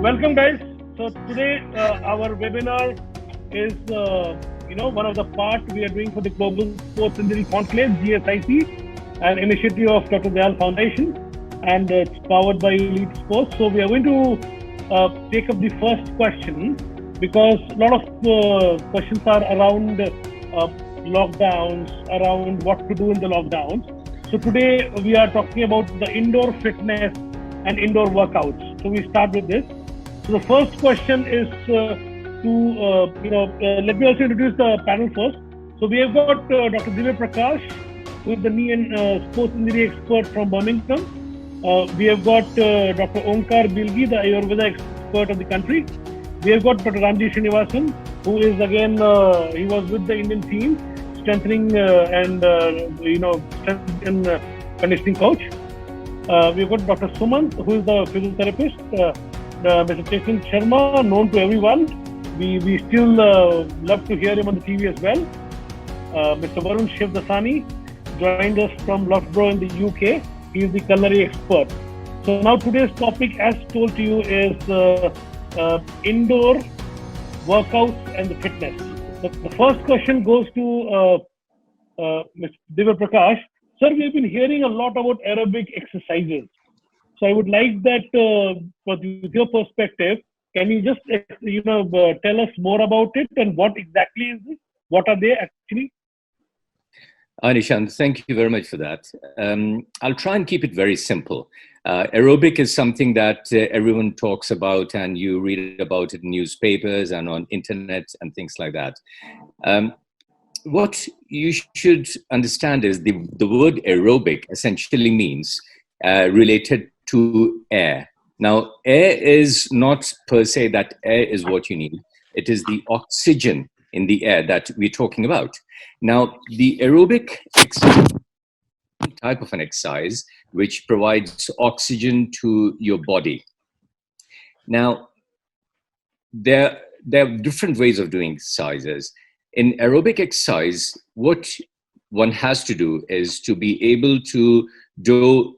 Welcome, guys. So today our webinar is one of the part we are doing for the Global Sports Injury Conclave (GSIC), an initiative of Dr. Dayal Foundation, and it's powered by Elite Sports. So we are going to take up the first question because a lot of questions are around lockdowns, around what to do in the lockdowns. So today we are talking about the indoor fitness and indoor workouts. So we start with this. So the first question is let me also introduce the panel first. So we have got Dr. Divya Prakash, who is the knee and sports injury expert from Birmingham. We have got Dr. Onkar Bilgi, the Ayurveda expert of the country. We have got Dr. Ramji Srinivasan, who is again, he was with the Indian team, strengthening strength and conditioning coach. We've got Dr. Sumant, who is the physiotherapist. Mr. Chetan Sharma, known to everyone. We still love to hear him on the TV as well. Mr. Varun Shivdasani joined us from Loughborough in the UK. He is the culinary expert. So now today's topic, as told to you, is indoor workouts and the fitness. The first question goes to Mr. Divya Prakash. Sir, we've been hearing a lot about aerobic exercises. So I would like that, with your perspective, can you just tell us more about it and what exactly is it? What are they actually? Nishant, thank you very much for that. I'll try and keep it very simple. Aerobic is something that everyone talks about, and you read about it in newspapers and on internet and things like that. What you should understand is the word aerobic essentially means related to air. Now, air is not per se that air is what you need. It is the oxygen in the air that we're talking about. Now, the aerobic exercise type of an exercise which provides oxygen to your body. Now, there are different ways of doing exercises. In aerobic exercise, what one has to do is to be able to do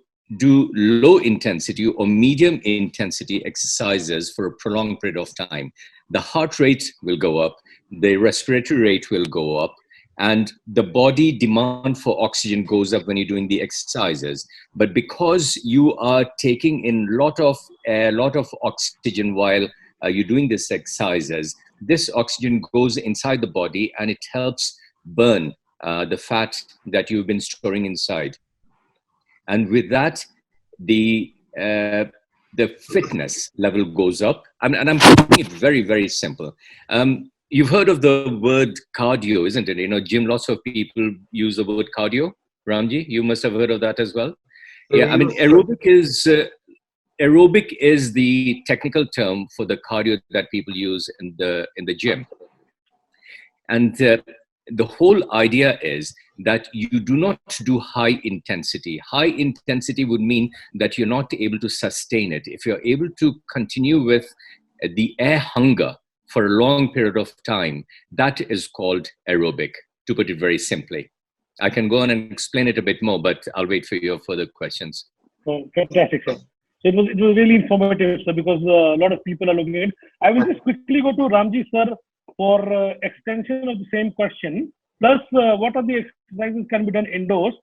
low intensity or medium intensity exercises for a prolonged period of time. The heart rate will go up, the respiratory rate will go up, and the body demand for oxygen goes up when you're doing the exercises. But because you are taking in a lot of air, lot of oxygen while you're doing these exercises, this oxygen goes inside the body and it helps burn the fat that you've been storing inside. And with that, the fitness level goes up. And I'm keeping it very, very simple. You've heard of the word cardio, isn't it? Gym, lots of people use the word cardio. Ramji, you must have heard of that as well. Yeah, I mean, aerobic is the technical term for the cardio that people use in the gym. And the whole idea is that you do not do high intensity. High intensity would mean that you're not able to sustain it. If you're able to continue with the air hunger for a long period of time, that is called aerobic, to put it very simply. I can go on and explain it a bit more, but I'll wait for your further questions. Oh, fantastic, sir. So it was really informative, sir, because a lot of people are looking at it. I will just quickly go to Ramji, sir, for extension of the same question. Plus, what are the exercises can be done indoors,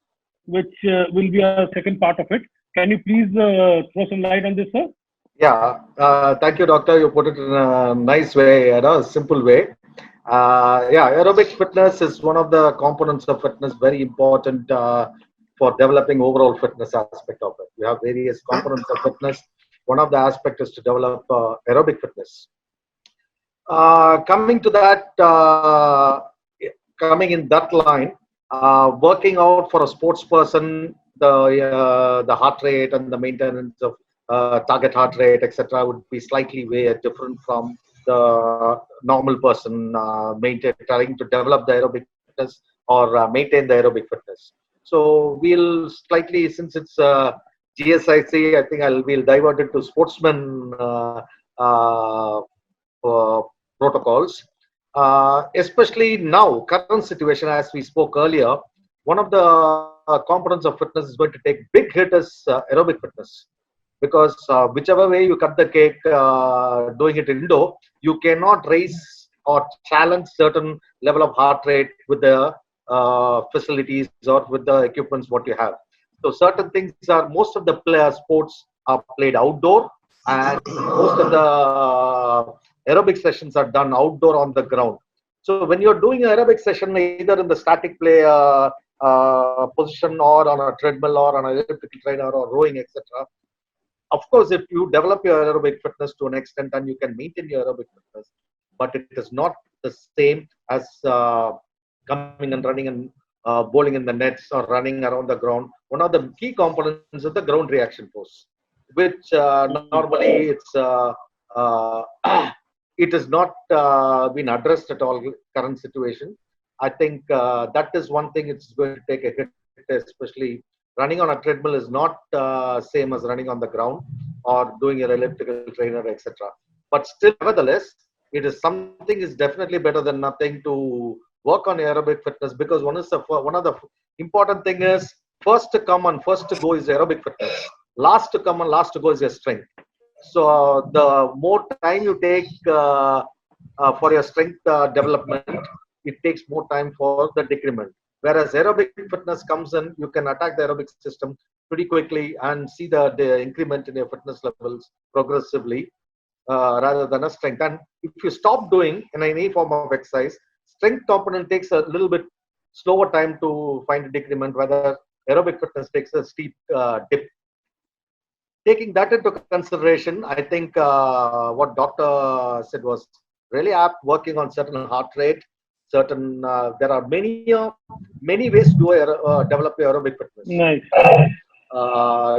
which will be a second part of it. Can you please throw some light on this, sir? Yeah, thank you, doctor. You put it in a nice way, a simple way. Aerobic fitness is one of the components of fitness, very important for developing overall fitness aspect of it. We have various components of fitness. One of the aspects is to develop aerobic fitness. Coming to that, coming in that line, working out for a sports person, the heart rate and the maintenance of target heart rate, etc., would be slightly way different from the normal person trying to develop the aerobic fitness or maintain the aerobic fitness. So we'll slightly, since it's GSIC, I think we'll divert it to sportsman protocols. Especially now, current situation, as we spoke earlier, one of the components of fitness is going to take big hit as aerobic fitness. because whichever way you cut the cake, doing it indoor, you cannot raise or challenge certain level of heart rate with the facilities or with the equipments what you have. So certain things are, most of the sports are played outdoor, and most of the aerobic sessions are done outdoor on the ground. So when you're doing an aerobic session, either in the static play position or on a treadmill or on an elliptical trainer or rowing, etc. Of course, if you develop your aerobic fitness to an extent and you can maintain your aerobic fitness, but it is not the same as coming and running and bowling in the nets or running around the ground. One of the key components is the ground reaction force, which normally uh, it is not been addressed at all current situation. I think that is one thing it's going to take a hit, especially running on a treadmill is not same as running on the ground or doing an elliptical trainer, etc. But still, nevertheless, it is something is definitely better than nothing to work on aerobic fitness, because one of the important thing is first to come and first to go is aerobic fitness. Last to come and last to go is your strength. So the more time you take for your strength development, it takes more time for the decrement. Whereas aerobic fitness comes in, you can attack the aerobic system pretty quickly and see the increment in your fitness levels progressively, rather than a strength. And if you stop doing in any form of exercise, strength component takes a little bit slower time to find a decrement, whether aerobic fitness takes a steep dip. Taking that into consideration, I think what doctor said was really apt, working on certain heart rate, certain, there are many ways to develop your aerobic fitness. Nice.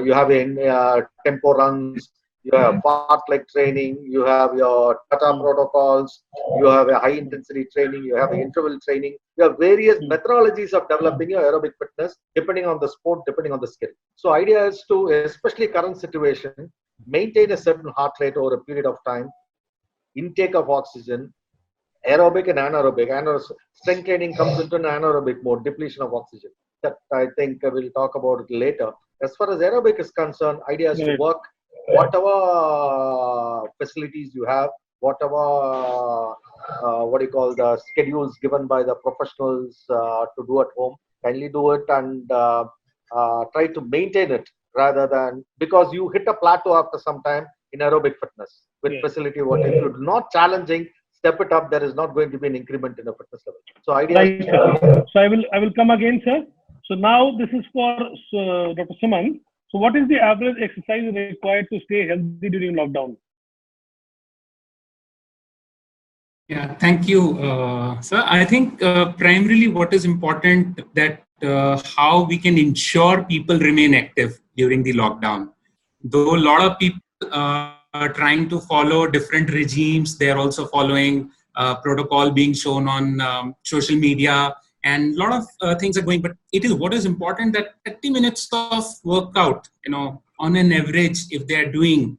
You have tempo runs, you have fartlek training, you have your Tata protocols, you have a high intensity training, you have interval training, you have various methodologies of developing your aerobic fitness depending on the sport, depending on the skill. So idea is to, especially current situation, maintain a certain heart rate over a period of time, intake of oxygen, aerobic and anaerobic. Strength training comes into an anaerobic mode, depletion of oxygen. That I think we'll talk about it later. As far as aerobic is concerned, idea is to work whatever facilities you have, whatever what do you call the schedules given by the professionals to do at home. Kindly do it and try to maintain it, rather than, because you hit a plateau after some time in aerobic fitness with facility work. If you're not challenging, step it up, there is not going to be an increment in the fitness level. So idea right, sir. So I will come again, sir. So now this is for Dr. Sumant. So what is the average exercise required to stay healthy during lockdown? Yeah, thank you, sir. I think primarily what is important that how we can ensure people remain active during the lockdown. Though a lot of people are trying to follow different regimes, they are also following protocol being shown on social media, and a lot of things are going. But what is important that 30 minutes of workout, on an average, if they are doing,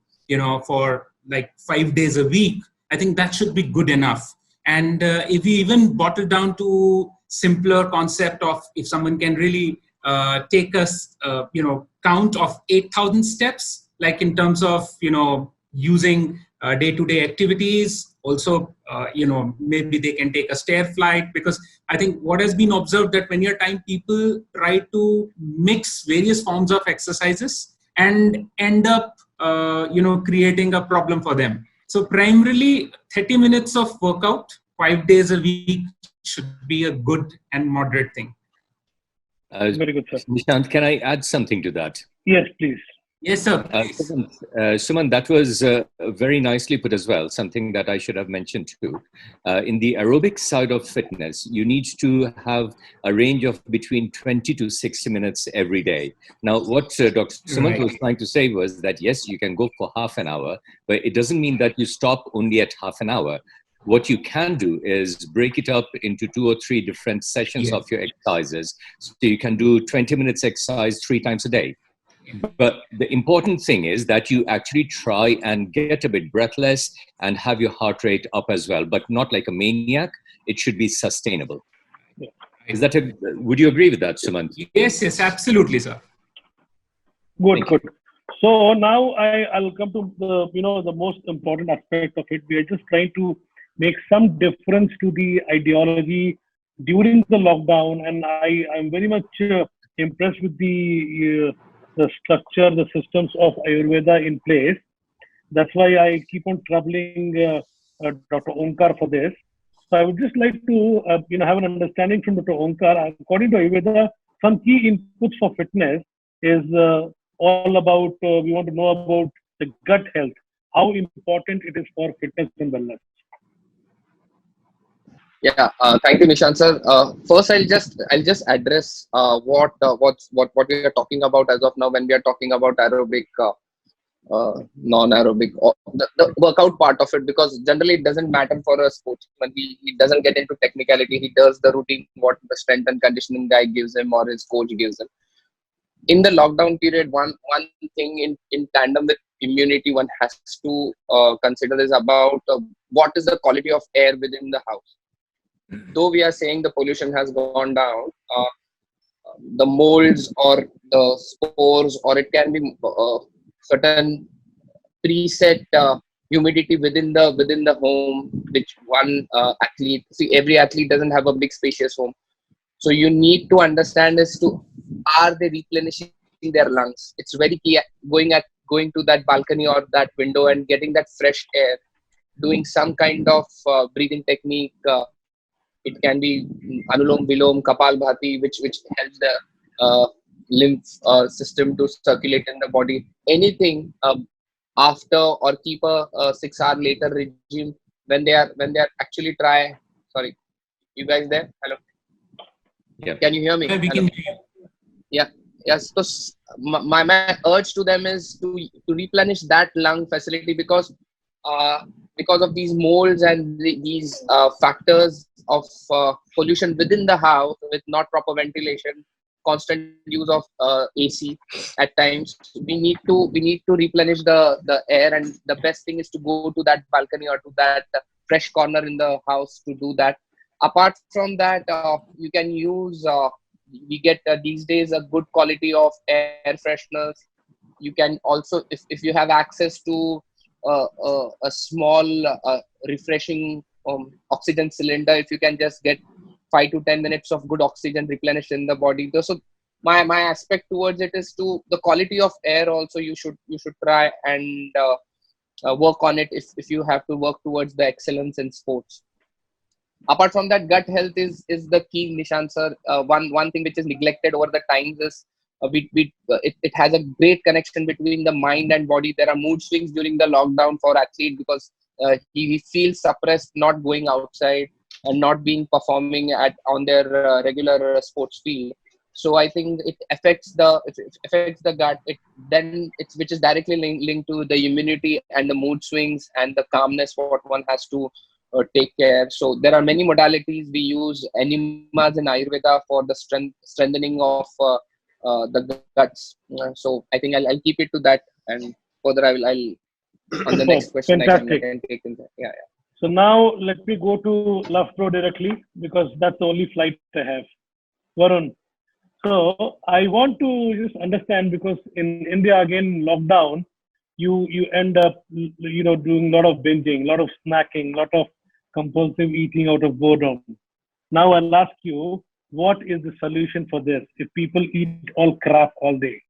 for like 5 days a week, I think that should be good enough. And if we even bottle down to simpler concept of if someone can really take us, count of 8,000 steps, like in terms of, using day-to-day activities. Also, maybe they can take a stair flight, because I think what has been observed that many a time people try to mix various forms of exercises and end up, creating a problem for them. So primarily 30 minutes of workout, 5 days a week should be a good and moderate thing. Very good, sir. Nishant, can I add something to that? Yes, please. Yes, sir. Sumant, that was very nicely put as well, something that I should have mentioned too. In the aerobic side of fitness, you need to have a range of between 20 to 60 minutes every day. Now, what Dr. Sumant was trying to say was that, yes, you can go for half an hour, but it doesn't mean that you stop only at half an hour. What you can do is break it up into 2 or 3 different sessions of your exercises. So you can do 20 minutes exercise 3 times a day. But the important thing is that you actually try and get a bit breathless and have your heart rate up as well, but not like a maniac. It should be sustainable. Is that would you agree with that, Sumant? Yes, absolutely, sir. Good. So now I'll come to the most important aspect of it. We are just trying to make some difference to the ideology during the lockdown, and I'm very much impressed with the structure, the systems of Ayurveda in place. That's why I keep on troubling Dr. Onkar for this. So I would just like to have an understanding from Dr. Onkar. According to Ayurveda, some key inputs for fitness is all about. We want to know about the gut health, how important it is for fitness and wellness. Yeah, thank you, Nishant sir. First, I'll just address what we are talking about as of now when we are talking about aerobic, non-aerobic, or the workout part of it, because generally it doesn't matter for a sportsman. He doesn't get into technicality. He does the routine what the strength and conditioning guy gives him or his coach gives him. In the lockdown period, one thing in tandem with immunity one has to consider is about what is the quality of air within the house. Though we are saying the pollution has gone down, the molds or the spores, or it can be certain preset humidity within the home, which one athlete, see, every athlete doesn't have a big spacious home. So you need to understand as to, are they replenishing their lungs? It's very key going to that balcony or that window and getting that fresh air, doing some kind of breathing technique. It can be Anulom Vilom, Kapalbhati, which helps the lymph system to circulate in the body. Anything after, or keep a 6 hour later regime when they are actually try. Sorry, you guys there? Hello. Yeah. Can you hear me? Yeah, we Hello? can. Yeah. Yes. So my urge to them is to replenish that lung facility, because of these molds and these factors of pollution within the house, with not proper ventilation, constant use of AC at times. We need to replenish the air, and the best thing is to go to that balcony or to that fresh corner in the house to do that. Apart from that, you can use. We get these days a good quality of air fresheners. You can also, if you have access to a small refreshing oxygen cylinder, if you can just get 5 to 10 minutes of good oxygen replenished in the body. So my aspect towards it is to the quality of air also you should try and work on it if you have to work towards the excellence in sports. Apart from that, gut health is the key, Nishant sir. One thing which is neglected over the times is it has a great connection between the mind and body. There are mood swings during the lockdown for athletes because he feels suppressed, not going outside and not being performing on their regular sports field. So I think it affects the gut. Which is directly linked to the immunity and the mood swings and the calmness what one has to take care. So there are many modalities. We use enemas in Ayurveda for the strengthening of the guts. So I think I'll keep it to that, and further I'll on the next question I can take in there. Yeah. So now let me go to Love Pro directly, because that's the only flight I have. Varun, so I want to just understand, because in India again lockdown, you end up doing a lot of binging, a lot of snacking, a lot of compulsive eating out of boredom. Now I'll ask you, what is the solution for this if people eat all crap all day?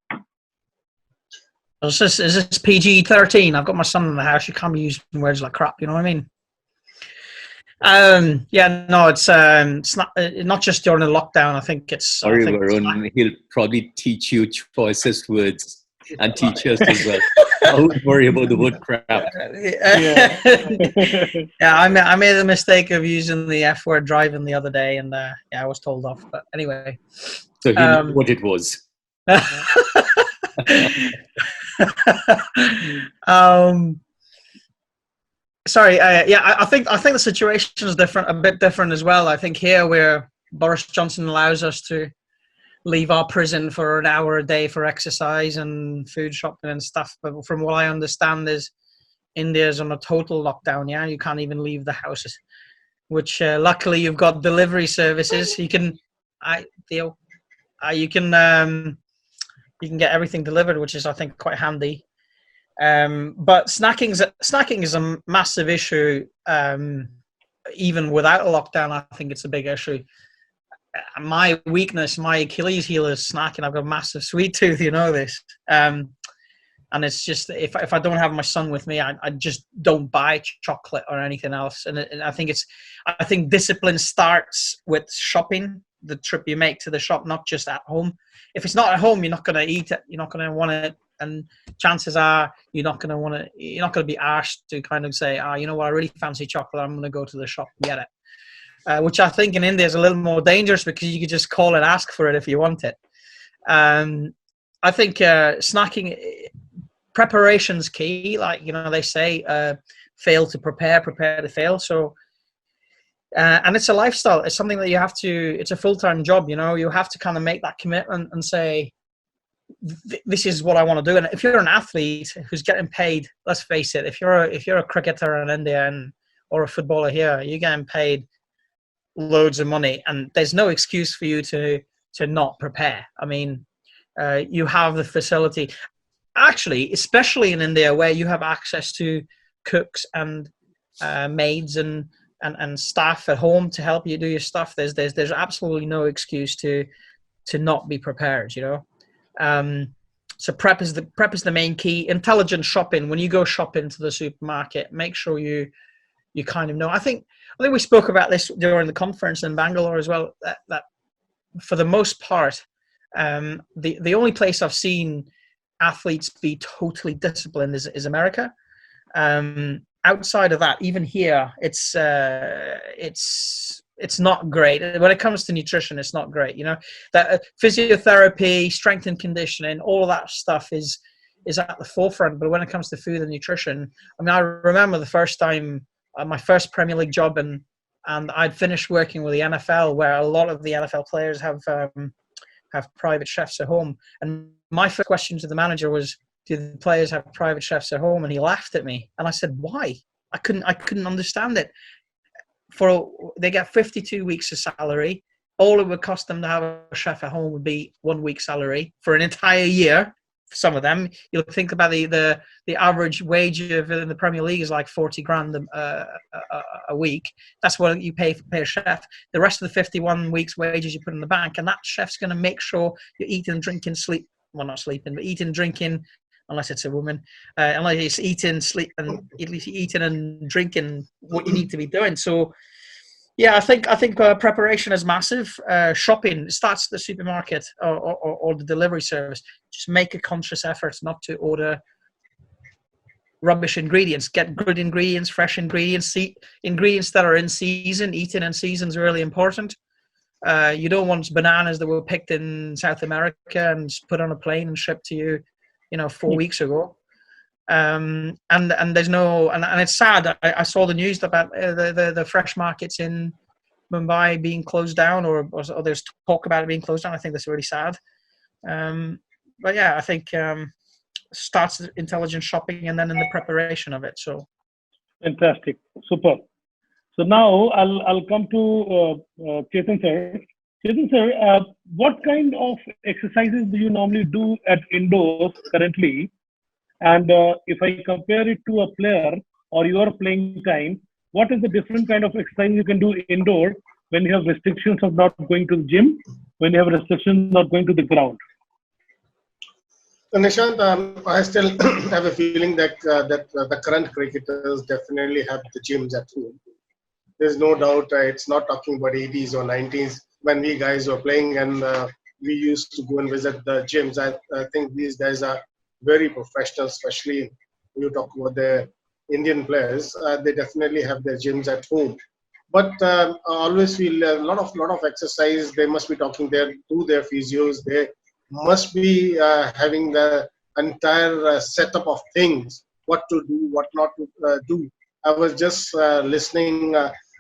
Is this PG-13? I've got my son in the house. You can't be using words like crap. You know what I mean? Yeah, no, it's not just during the lockdown. I think it's. Sorry, Varun. He'll probably teach you choicest words and teach us as well. I wouldn't worry about the word crap. Yeah, I made the mistake of using the F word driving the other day, and I was told off. But anyway. So he knew what it was. Sorry. I think the situation is different, a bit different as well. I think here where Boris Johnson allows us to leave our prison for an hour a day for exercise and food shopping and stuff. But from what I understand, is India's on a total lockdown. Yeah, you can't even leave the houses. Which luckily you've got delivery services. You can, you can get everything delivered, which is, I think, quite handy. But snacking is a massive issue. Even without a lockdown, I think it's a big issue. My weakness, my Achilles heel is snacking. I've got a massive sweet tooth, you know this. And it's just, if I don't have my son with me, I just don't buy chocolate or anything else. And I think discipline starts with shopping, the trip you make to the shop, not just at home. If it's not at home, you're not going to eat it. You're not going to want it. And chances are you're not going to be asked to kind of say, you know what, I really fancy chocolate. I'm going to go to the shop and get it. Which I think in India is a little more dangerous, because you could just call and ask for it if you want it. I think snacking, preparation's key. Like, you know, they say, fail to prepare, prepare to fail. So, and it's a lifestyle. It's something that it's a full-time job, you know. You have to kind of make that commitment and say, this is what I want to do. And if you're an athlete who's getting paid, let's face it, if you're a cricketer in India or a footballer here, you're getting paid loads of money, and there's no excuse for you to not prepare. I mean, you have the facility. Actually, especially in India, where you have access to cooks and maids and staff at home to help you do your stuff, there's absolutely no excuse to not be prepared, you know. So prep is the main key. Intelligent shopping. When you go shopping to the supermarket, make sure you kind of know. I think we spoke about this during the conference in Bangalore as well. That for the most part, the only place I've seen athletes be totally disciplined is America. Outside of that, even here, it's not great. When it comes to nutrition, it's not great. You know, that physiotherapy, strength and conditioning, all of that stuff is at the forefront. But when it comes to food and nutrition, I mean, I remember the first time, my first Premier League job, and I'd finished working with the NFL, where a lot of the NFL players have private chefs at home. And my first question to the manager was, do the players have private chefs at home? And he laughed at me. And I said, why? I couldn't understand it. They get 52 weeks of salary. All it would cost them to have a chef at home would be 1 week's salary for an entire year. For some of them, you'll think about the average wage in the Premier League is like 40 grand a week. That's what you pay a chef. The rest of the 51 weeks wages you put in the bank, and that chef's going to make sure you're eating, drinking, sleep. Well, not sleeping, but eating, drinking, unless it's a woman, unless it's eating, sleep, and at least eating and drinking what you need to be doing. So, yeah, I think preparation is massive. Shopping starts at the supermarket or the delivery service. Just make a conscious effort not to order rubbish ingredients. Get good ingredients, fresh ingredients, ingredients that are in season. Eating in season is really important. You don't want bananas that were picked in South America and put on a plane and shipped to you, 4 weeks ago. And there's no, and it's sad. I saw the news about the fresh markets in Mumbai being closed down, or there's talk about it being closed down. I think that's really sad. But yeah, I think starts with intelligent shopping and then in the preparation of it. So fantastic, super. So now I'll come to Chetan sir. Chetan sir, what kind of exercises do you normally do at indoors currently? And if I compare it to a player or your playing time, what is the different kind of exercise you can do indoor when you have restrictions of not going to the gym, when you have restrictions not going to the ground? Nishant, I still have a feeling that the current cricketers definitely have the gyms at home. There's no doubt. It's not talking about 80s or 90s when we guys were playing and we used to go and visit the gyms. I think these guys are very professional, especially when you talk about the Indian players. They definitely have their gyms at home. But I always feel a lot of exercise. They must be talking to their physios. They must be having the entire setup of things, what to do, what not to do. I was just listening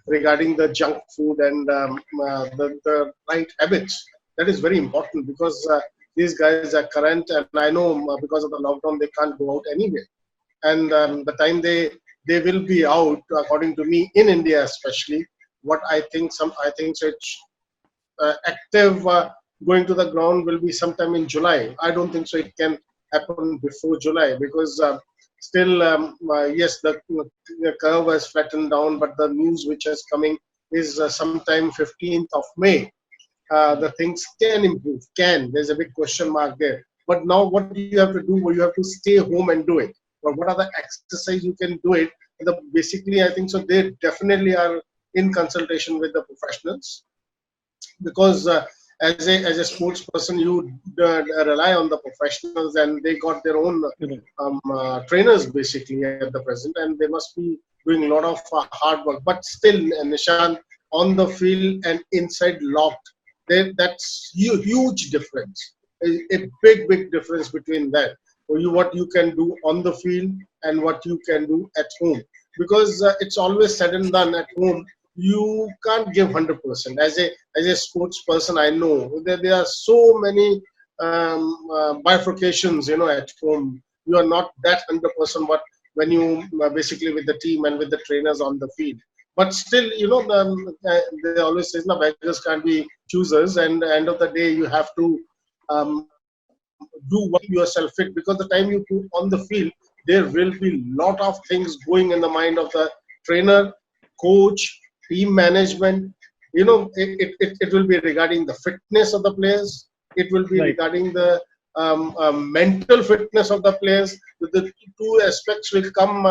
regarding the junk food and the right habits. That is very important because these guys are current, and I know because of the lockdown they can't go out anywhere. And the time they will be out, according to me, in India especially, what I think such active going to the ground will be sometime in July. I don't think so. It can happen before July because still, yes, the curve has flattened down, but the news which is coming is sometime 15th of May. The things can improve. There's a big question mark there. But now what do you have to do? Well, you have to stay home and do it. But what are the exercise you can do it? Basically, I think so. They definitely are in consultation with the professionals because as a sports person, you rely on the professionals and they got their own trainers basically at the present, and they must be doing a lot of hard work. But still, Nishant, on the field and inside locked, that's huge difference. A big difference between that. What you can do on the field and what you can do at home, because it's always said and done at home. You can't give 100%. As a sports person, I know that there are so many bifurcations. At home, you are not that 100%. But when you basically with the team and with the trainers on the field, but still, they always say, "No, beggars can't be choosers." And at the end of the day, you have to do what yourself fit, because the time you put on the field, there will be lot of things going in the mind of the trainer, coach, team management. It will be regarding the fitness of the players. It will be regarding the mental fitness of the players. The two aspects will come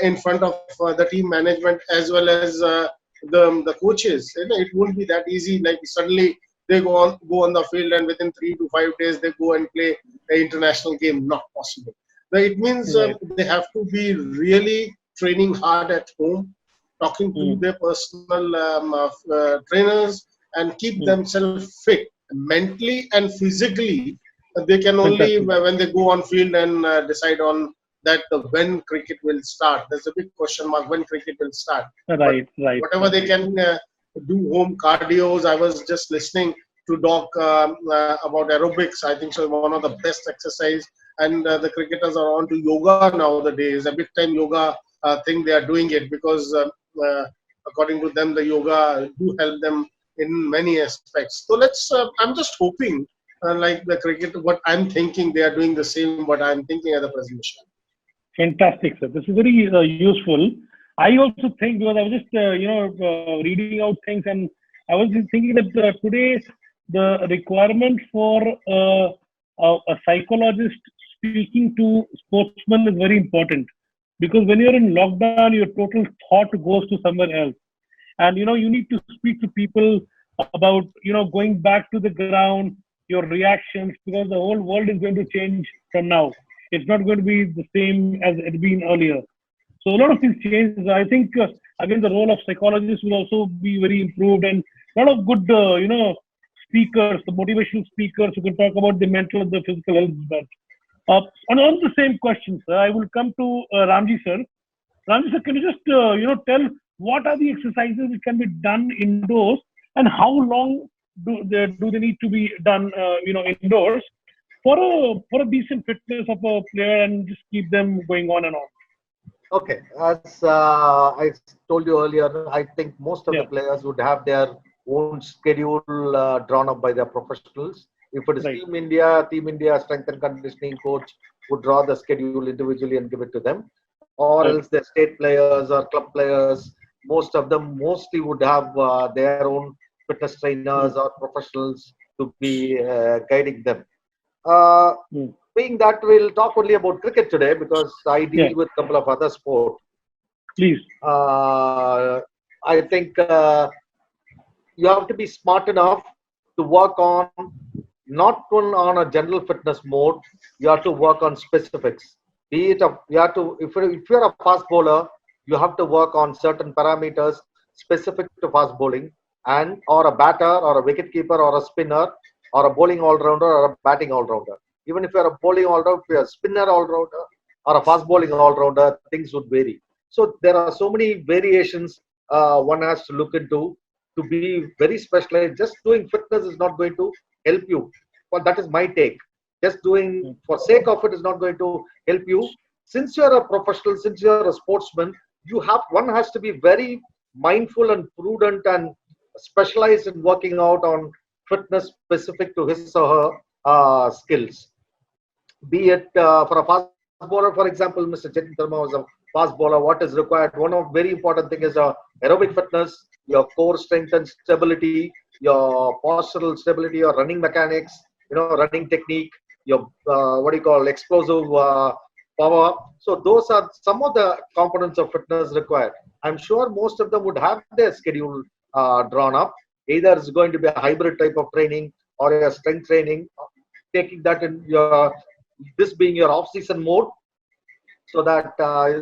in front of the team management as well as the coaches. It won't be that easy. Like suddenly they go on the field and within 3 to 5 days they go and play an international game. Not possible. It means they have to be really training hard at home, talking to their personal trainers, and keep themselves fit mentally and physically. They can only when they go on field and decide on that when cricket will start. There's a big question mark when cricket will start. Right. Whatever they can do home cardios. I was just listening to Doc about aerobics. I think so one of the best exercise, and the cricketers are on to yoga nowadays. A big time yoga thing they are doing it because according to them the yoga do help them in many aspects. So I'm just hoping like the cricket, what I'm thinking, they are doing the same what I'm thinking at the presentation. Fantastic, sir. This is very useful. I also think, because I was just reading out things, and I was just thinking that today the requirement for a psychologist speaking to sportsmen is very important, because when you're in lockdown, your total thought goes to somewhere else, and you need to speak to people about going back to the ground, your reactions, because the whole world is going to change from now. It's not going to be the same as it had been earlier. So a lot of things change. I think again the role of psychologists will also be very improved, and a lot of good speakers, the motivational speakers who can talk about the mental and the physical health. And on the same question, sir, I will come to Ramji sir. Ramji sir, can you just tell what are the exercises which can be done indoors, and how long do they need to be done indoors for a decent fitness of a player, and just keep them going on and on? Okay, as I told you earlier, I think most of the players would have their own schedule drawn up by their professionals. If it is Team India strength and conditioning coach would draw the schedule individually and give it to them, or else the state players or club players, most of them mostly would have their own fitness trainers or professionals to be guiding them. Being that we'll talk only about cricket today, because I deal with a couple of other sports. Please. I think you have to be smart enough to work on not on a general fitness mode. You have to work on specifics. Be it you have to, if you're a fast bowler, you have to work on certain parameters specific to fast bowling, and or a batter or a wicket keeper or a spinner or a bowling all-rounder or a batting all-rounder. Even if you're a bowling all-rounder, if you're a spinner all-rounder or a fast bowling all-rounder, things would vary. So there are so many variations one has to look into to be very specialized. Just doing fitness is not going to help you. Well, that is my take. Just doing for sake of it is not going to help you. Since you're a professional, since you're a sportsman, one has to be very mindful and prudent and specialized in working out on fitness specific to his or her skills. Be it for a fast bowler, for example, Mr. Chetan was a fast bowler. What is required? One of very important thing is aerobic fitness, your core strength and stability, your postural stability, your running mechanics, running technique, your explosive power. So those are some of the components of fitness required. I'm sure most of them would have their schedule drawn up. Either it's going to be a hybrid type of training or a strength training, taking that in your this being your off-season mode, so that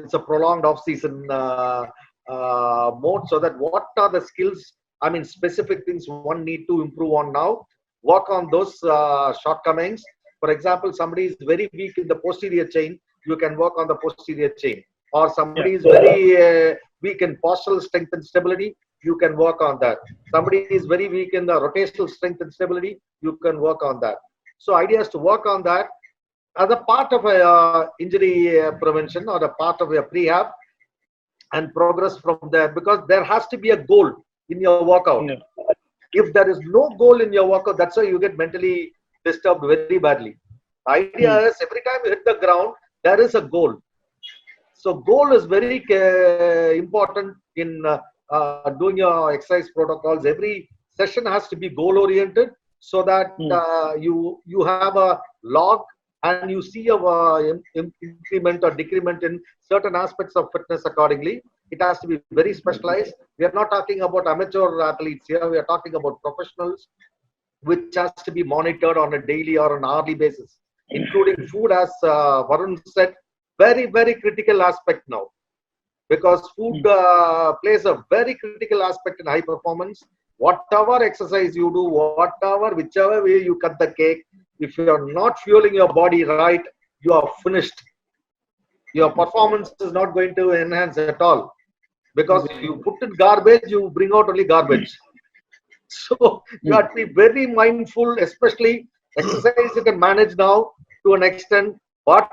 it's a prolonged off-season mode. So that what are the skills? I mean, specific things one need to improve on now. Work on those shortcomings. For example, somebody is very weak in the posterior chain. You can work on the posterior chain. Or somebody is very weak in postural strength and stability. You can work on that. Somebody is very weak in the rotational strength and stability. You can work on that. So idea is to work on that as a part of a injury prevention or a part of a prehab, and progress from there, because there has to be a goal in your workout. If there is no goal in your workout, that's why you get mentally disturbed very badly. The idea is every time you hit the ground, there is a goal. So goal is very important in doing your exercise protocols. Every session has to be goal oriented, so that you have a log and you see a increment or decrement in certain aspects of fitness accordingly. It has to be very specialized. We are not talking about amateur athletes here. We are talking about professionals, which has to be monitored on a daily or an hourly basis, including food, as Varun said. Very, very critical aspect now, because food plays a very critical aspect in high performance. Whatever exercise you do, whichever way you cut the cake, if you are not fueling your body right, you are finished. Your performance is not going to enhance at all, because you put in garbage, you bring out only garbage. So you have to be very mindful, especially exercise you can manage now to an extent, but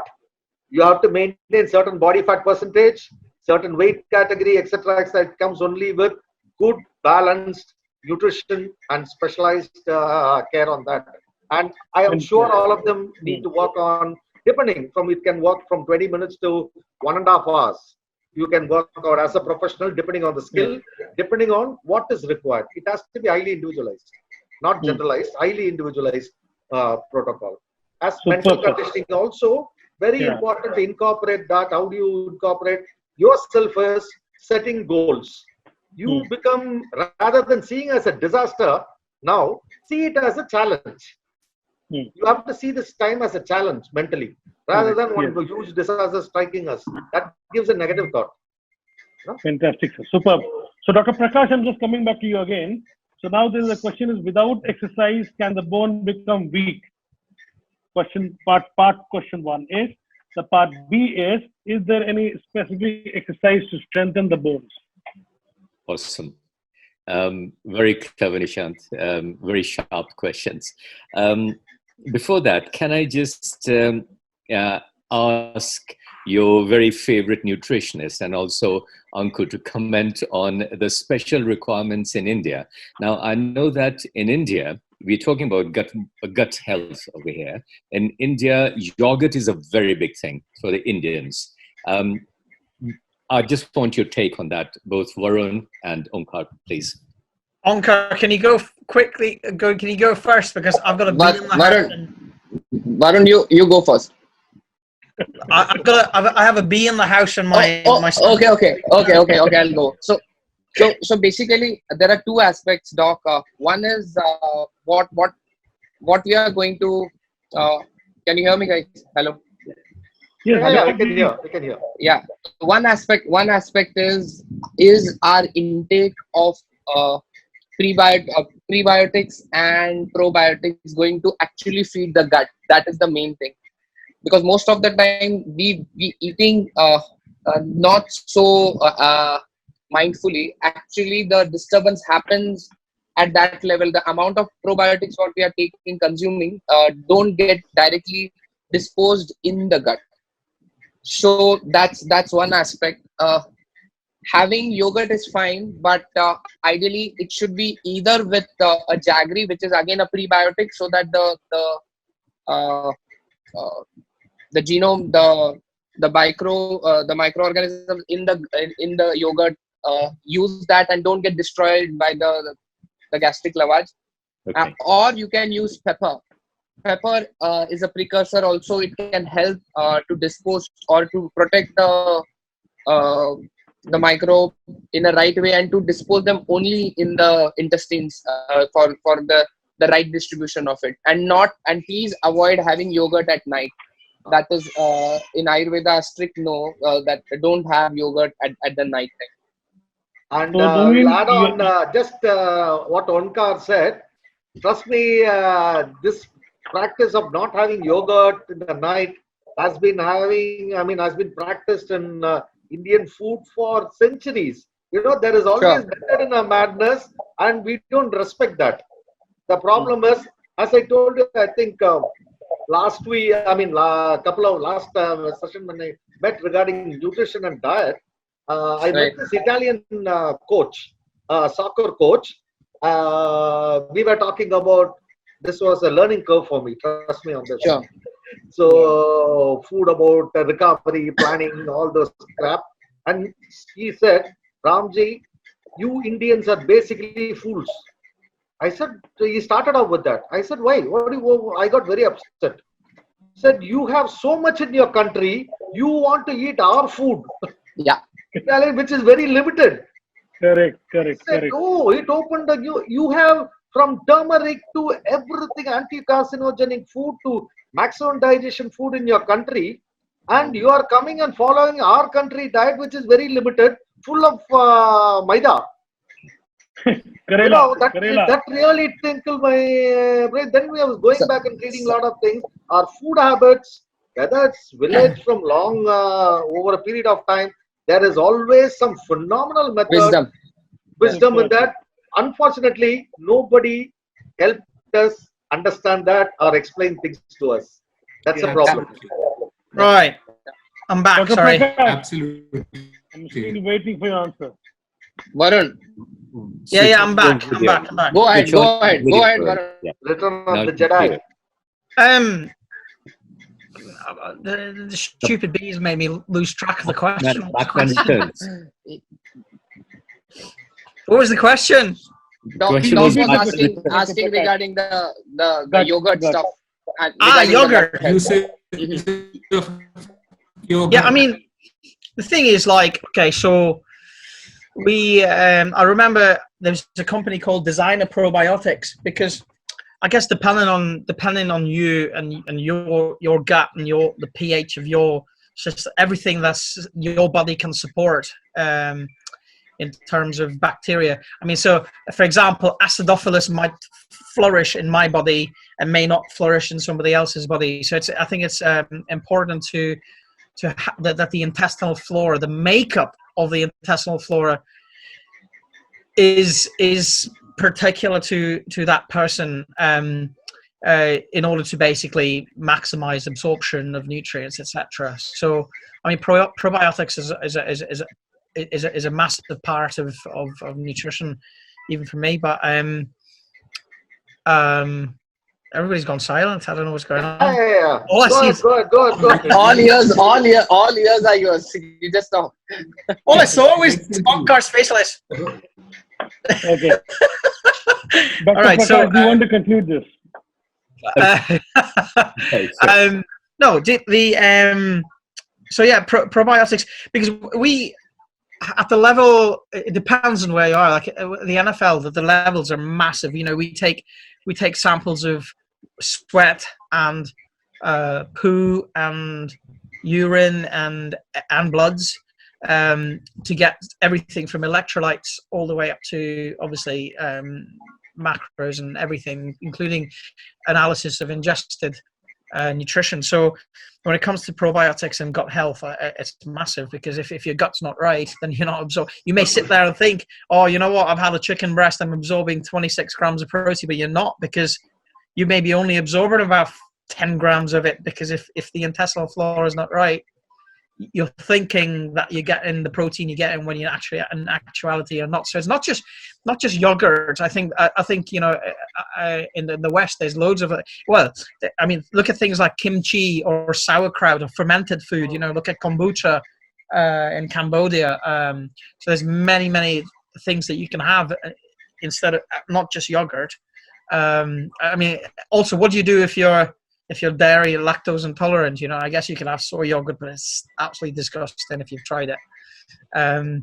you have to maintain certain body fat percentage, certain weight category, etc. It comes only with good, balanced nutrition and specialized care on that. And I am sure all of them need to work on, depending from, it can work from 20 minutes to 1.5 hours. You can work out as a professional, depending on the skill, depending on what is required. It has to be highly individualized, not generalized, highly individualized protocol. As mental conditioning also, very important to incorporate that. How do you incorporate yourself as setting goals? You become, rather than seeing as a disaster, now see it as a challenge. You have to see this time as a challenge mentally, rather than one huge disaster striking us. That gives a negative thought. No? Fantastic, sir. Superb. So, Dr. Prakash, I'm just coming back to you again. So now there is a question: is without exercise, can the bone become weak? Question part question 1 is. The part B is there any specific exercise to strengthen the bones? Awesome. Very clever, Nishant. Very sharp questions. Before that, can I just ask your very favorite nutritionist and also Onkar to comment on the special requirements in India? Now, I know that in India, we're talking about gut health over here. In India, yogurt is a very big thing for the Indians. I just want your take on that, both Varun and Onkar, please. Onkar, can you go quickly? Can you go first, because I've got a bee in the house. Varun, you go first. I have a bee in the house in my. Okay. I'll go. So basically, there are two aspects, Doc. One is what we are going to. Can you hear me, guys? Hello. Yeah, I can hear. Yeah. One aspect is our intake of prebiotics and probiotics going to actually feed the gut. That is the main thing, because most of the time we eating not so mindfully. Actually, the disturbance happens at that level. The amount of probiotics what we are consuming don't get directly disposed in the gut. So that's one aspect. having yogurt is fine, but ideally it should be either with a jaggery, which is again a prebiotic, so that uh, the genome, the microorganisms in the yogurt use that and don't get destroyed by the gastric lavage. Okay. Or you can use pepper. Pepper is a precursor also. It can help to dispose or to protect the microbe in a right way and to dispose them only in the intestines for the right distribution of it. And please avoid having yogurt at night. That is in Ayurveda a strict no, that don't have yogurt at the night time. And So do we'll you- add on just what Onkar said. Trust me, this practice of not having yogurt in the night has been practiced in Indian food for centuries. You know, there is always method in a madness, and we don't respect that. The problem is, as I told you, I think last week, couple of last session when I met regarding nutrition and diet, I met this Italian coach, soccer coach. We were talking about, this was a learning curve for me, trust me on this. Sure. So food about recovery, planning, all those crap. And he said, Ramji, you Indians are basically fools. I said, he started off with that. I said, why? I got very upset. He said, you have so much in your country, you want to eat our food. Yeah. Which is very limited. Correct. Oh, it opened you have from turmeric to everything, anti-carcinogenic food to maximum digestion food in your country, and you are coming and following our country diet, which is very limited, full of maida. That really tinkled my brain. Then we was going back and reading a lot of things. Our food habits, whether it's village from long over a period of time, there is always some phenomenal method, wisdom in that. Unfortunately, nobody helped us understand that or explain things to us. That's a problem. Right. I'm back. Dr. Sorry. Prakash, Absolutely. I'm still waiting for your answer. Varun, Yeah, I'm back. I'm back. go ahead, Varun. Yeah. Return Now of the Jedi. The stupid bees made me lose track of the question. Backman returns. What was the question? Question Doc was was back- asking regarding the yogurt stuff. And Yogurt. regarding the Usage of yogurt. Yeah, I mean, the thing is, like, okay, so we, I remember there was a company called Designer Probiotics, because I guess depending on you and your gut and the pH of your system, everything that's your body can support in terms of bacteria. I mean, so for example, acidophilus might flourish in my body and may not flourish in somebody else's body. So I think it's important that the intestinal flora, the makeup of the intestinal flora, is particular to that person in order to basically maximize absorption of nutrients, etc. So I mean, probiotics is a massive part of nutrition, even for me. But everybody's gone silent. I don't know what's going on. Yeah. All I see is Go ahead. all ears are yours. You just know. all I saw was Onkar specialist. Okay. Dr. All right, Prakash, so, do you want to conclude this? Okay, so- No, so yeah, probiotics, because we, at the level, it depends on where you are. Like the NFL, the levels are massive. You know, we take samples of sweat and poo and urine and bloods to get everything from electrolytes all the way up to obviously macros and everything, including analysis of ingested nutrition. So when it comes to probiotics and gut health, it's massive, because if your gut's not right, then you're not absorbing. You may sit there and think, oh, you know what, I've had a chicken breast, I'm absorbing 26 grams of protein, but you're not, because you may be only absorbing about 10 grams of it, because if the intestinal flora is not right, you're thinking that you're getting the protein you're getting when you're actually in actuality or not. So it's not just yogurt. I think you know, in the West there's loads of it. Well, I mean, look at things like kimchi or sauerkraut or fermented food. You know, look at kombucha in Cambodia. So there's many things that you can have instead of not just yogurt. I mean, also, what do you do if you're dairy or lactose intolerant? You know, I guess you can have soy yogurt, but it's absolutely disgusting if you've tried it.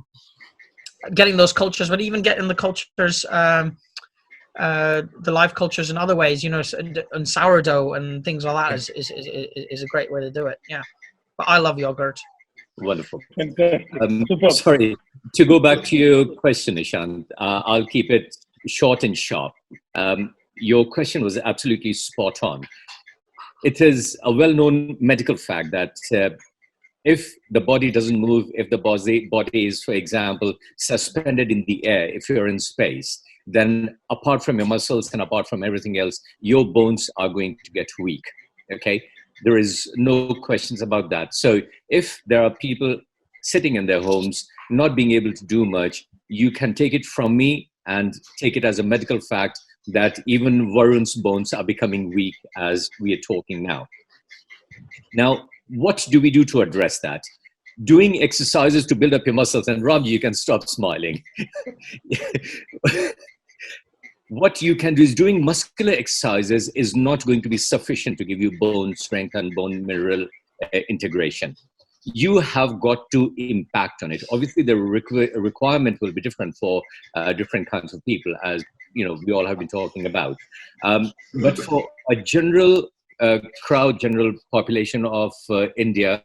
Getting those cultures, but even getting the cultures, the live cultures in other ways, you know, and sourdough and things like that is a great way to do it. Yeah, but I love yogurt. Wonderful. Super. Sorry, to go back to your question, Nishant, I'll keep it short and sharp. Your question was absolutely spot on. It is a well-known medical fact that if the body doesn't move, if the body is, for example, suspended in the air, if you're in space, then apart from your muscles and apart from everything else, your bones are going to get weak, okay? There is no questions about that. So if there are people sitting in their homes, not being able to do much, you can take it from me and take it as a medical fact that even Varun's bones are becoming weak as we are talking now. Now, what do we do to address that? Doing exercises to build up your muscles, and Ramji, you can stop smiling. What you can do is doing muscular exercises is not going to be sufficient to give you bone strength and bone mineral integration. You have got to impact on it. Obviously, the requirement will be different for different kinds of people, as you know, we all have been talking about. But for a general general population of India,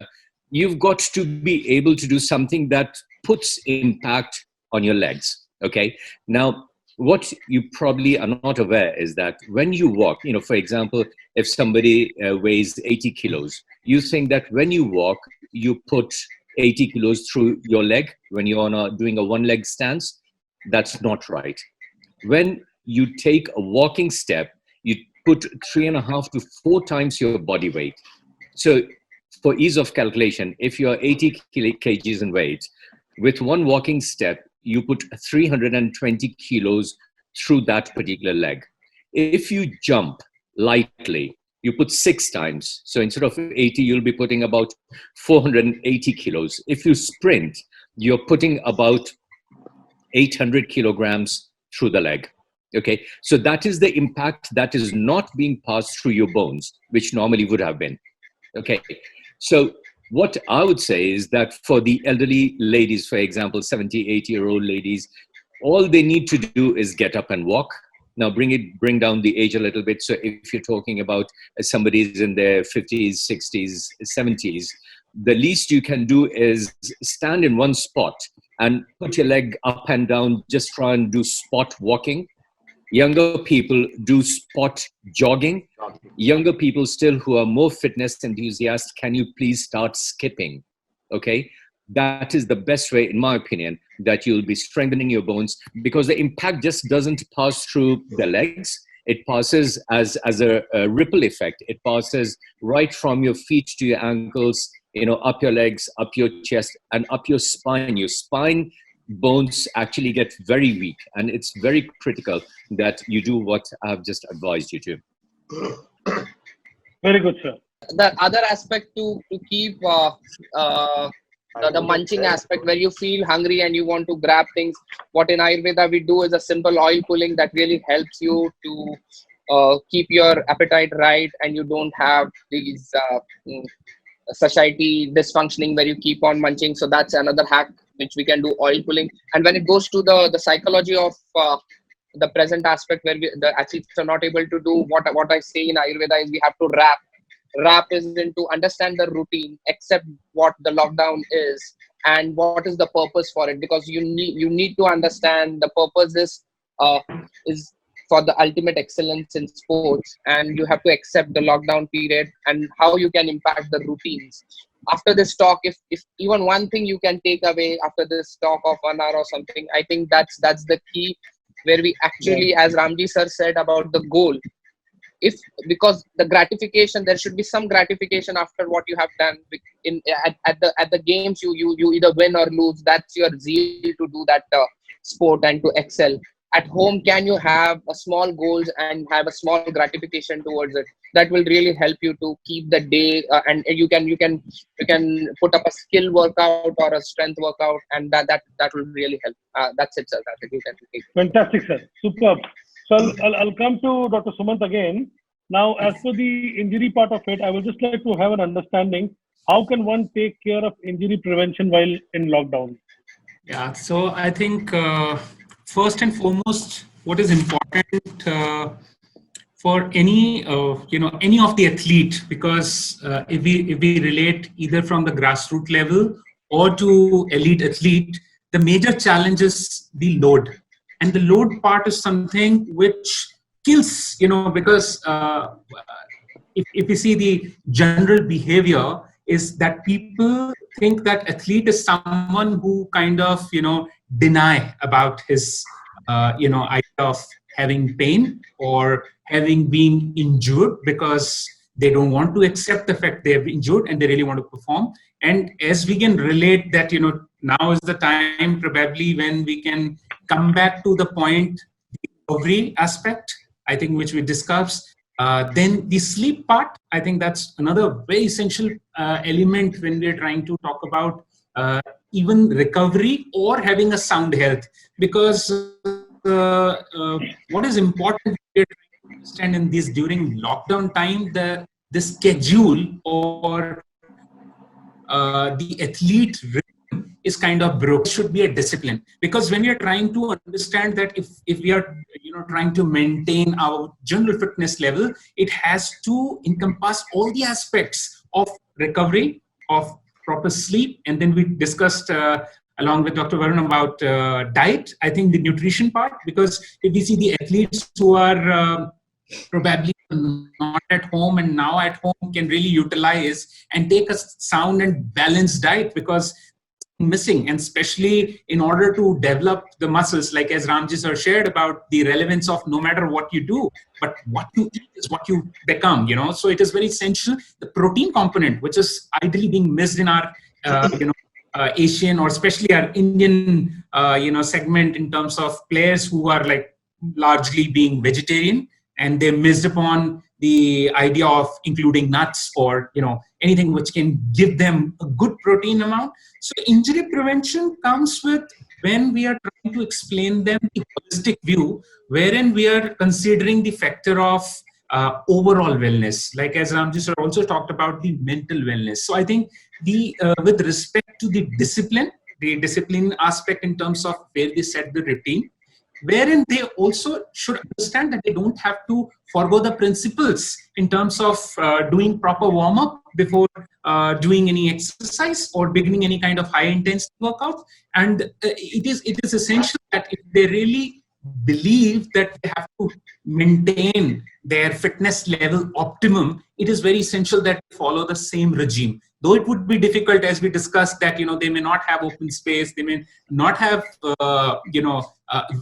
you've got to be able to do something that puts impact on your legs. Okay. Now, what you probably are not aware is that when you walk, you know, for example, if somebody weighs 80 kilos, you think that when you walk, you put 80 kilos through your leg when you're doing a one-leg stance. That's not right. When you take a walking step, you put 3.5 to 4 times your body weight. So for ease of calculation, if you're 80 kgs in weight, with one walking step, you put 320 kilos through that particular leg. If you jump lightly, you put 6 times. So instead of 80, you'll be putting about 480 kilos. If you sprint, you're putting about 800 kilograms through the leg. Okay, so that is the impact that is not being passed through your bones, which normally would have been. Okay, so what I would say is that for the elderly ladies, for example, 70, 80-year-old ladies, all they need to do is get up and walk. Now bring down the age a little bit. So if you're talking about somebody's in their 50s, 60s, 70s, the least you can do is stand in one spot and put your leg up and down, just try and do spot walking. Younger people do spot jogging. Younger people still who are more fitness enthusiasts, can you please start skipping? Okay, that is the best way, in my opinion, that you'll be strengthening your bones, because the impact just doesn't pass through the legs. It passes as a ripple effect. It passes right from your feet to your ankles, you know, up your legs, up your chest, and up your spine. Your spine bones actually get very weak, and it's very critical that you do what I've just advised you to. Very good, sir. The other aspect to keep the munching aspect, where you feel hungry and you want to grab things, what in Ayurveda we do is a simple oil pulling that really helps you to keep your appetite right, and you don't have these satiety dysfunctioning where you keep on munching. So that's another hack which we can do, oil pulling. And when it goes to the psychology of the present aspect, where the athletes are not able to do what I say in Ayurveda is we have to wrap. Wrap is to understand the routine, accept what the lockdown is and what is the purpose for it, because you need to understand the purpose is for the ultimate excellence in sports, and you have to accept the lockdown period and how you can impact the routines. After this talk, if even one thing you can take away after this talk of 1 hour or something, I think that's the key, where we actually, as Ramji sir said about the goal, if, because the gratification, there should be some gratification after what you have done. At the games, you either win or lose. That's your zeal to do that sport and to excel. At home, can you have a small goals and have a small gratification towards it? That will really help you to keep the day, and you can put up a skill workout or a strength workout, and that will really help. That's it, sir. That's it. You can take it. Fantastic, sir. Superb. So I'll come to Dr. Sumant again. Now, as for the injury part of it, I would just like to have an understanding. How can one take care of injury prevention while in lockdown? Yeah, so I think first and foremost, what is important for any any of the athlete, because if we relate either from the grassroots level or to elite athlete, the major challenge is the load, and the load part is something which kills, because if you see the general behavior is that people think that athlete is someone who kind of deny about his idea of having pain or having been injured, because they don't want to accept the fact they're injured and they really want to perform. And as we can relate that now is the time probably when we can come back to the point, the recovery aspect, I think, which we discussed. Then the sleep part, I think that's another very essential element when we're trying to talk about even recovery or having a sound health. Because what is important to understand in this during lockdown time, the schedule or the athlete rhythm is kind of broke. It should be a discipline, because when we are trying to understand that if we are trying to maintain our general fitness level, it has to encompass all the aspects of recovery, of proper sleep, and then we discussed along with Dr. Varun about diet. I think the nutrition part, because if we see the athletes who are probably not at home and now at home can really utilize and take a sound and balanced diet, because missing, and especially in order to develop the muscles, like as Ramji sir shared about the relevance of no matter what you do, but what you eat is what you become, so it is very essential. The protein component, which is ideally being missed in our Asian or especially our Indian segment, in terms of players who are like largely being vegetarian, and they missed upon the idea of including nuts or anything which can give them a good protein amount. So injury prevention comes with when we are trying to explain them the holistic view, wherein we are considering the factor of overall wellness, like as Ramji sir also talked about the mental wellness. So I think the with respect to the discipline aspect in terms of where they set the routine, wherein they also should understand that they don't have to forgo the principles in terms of doing proper warm-up before doing any exercise or beginning any kind of high-intensity workout. And it is essential that if they really believe that they have to maintain their fitness level optimum, it is very essential that they follow the same regime. Though it would be difficult, as we discussed, that they may not have open space, they may not have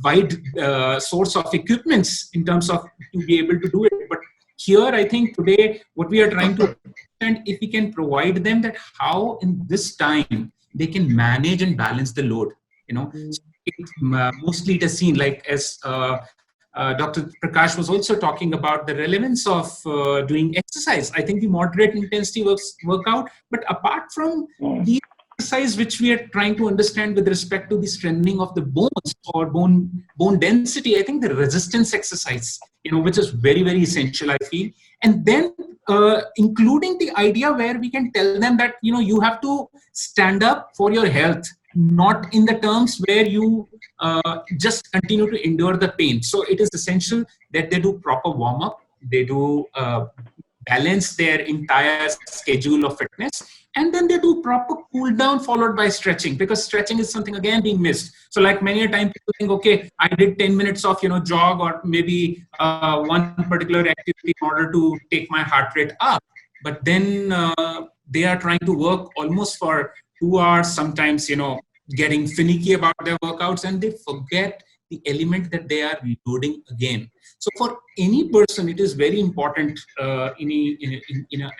wide source of equipments in terms of to be able to do it. But here, I think today what we are trying to understand, if we can provide them that how in this time they can manage and balance the load. Mostly it is seen, like as Dr. Prakash was also talking about the relevance of doing exercise. I think the moderate intensity workout, but apart from the exercise which we are trying to understand with respect to the strengthening of the bones or bone density, I think the resistance exercise, which is very, very essential, I feel. And then including the idea where we can tell them that, you have to stand up for your health, not in the terms where you just continue to endure the pain. So it is essential that they do proper warm-up, they do balance their entire schedule of fitness, and then they do proper cool down followed by stretching, because stretching is something again being missed. So like many a time people think, okay, I did 10 minutes of jog or maybe one particular activity in order to take my heart rate up, but then they are trying to work almost for 2 hours, sometimes getting finicky about their workouts, and they forget the element that they are reloading again. So for any person, it is very important in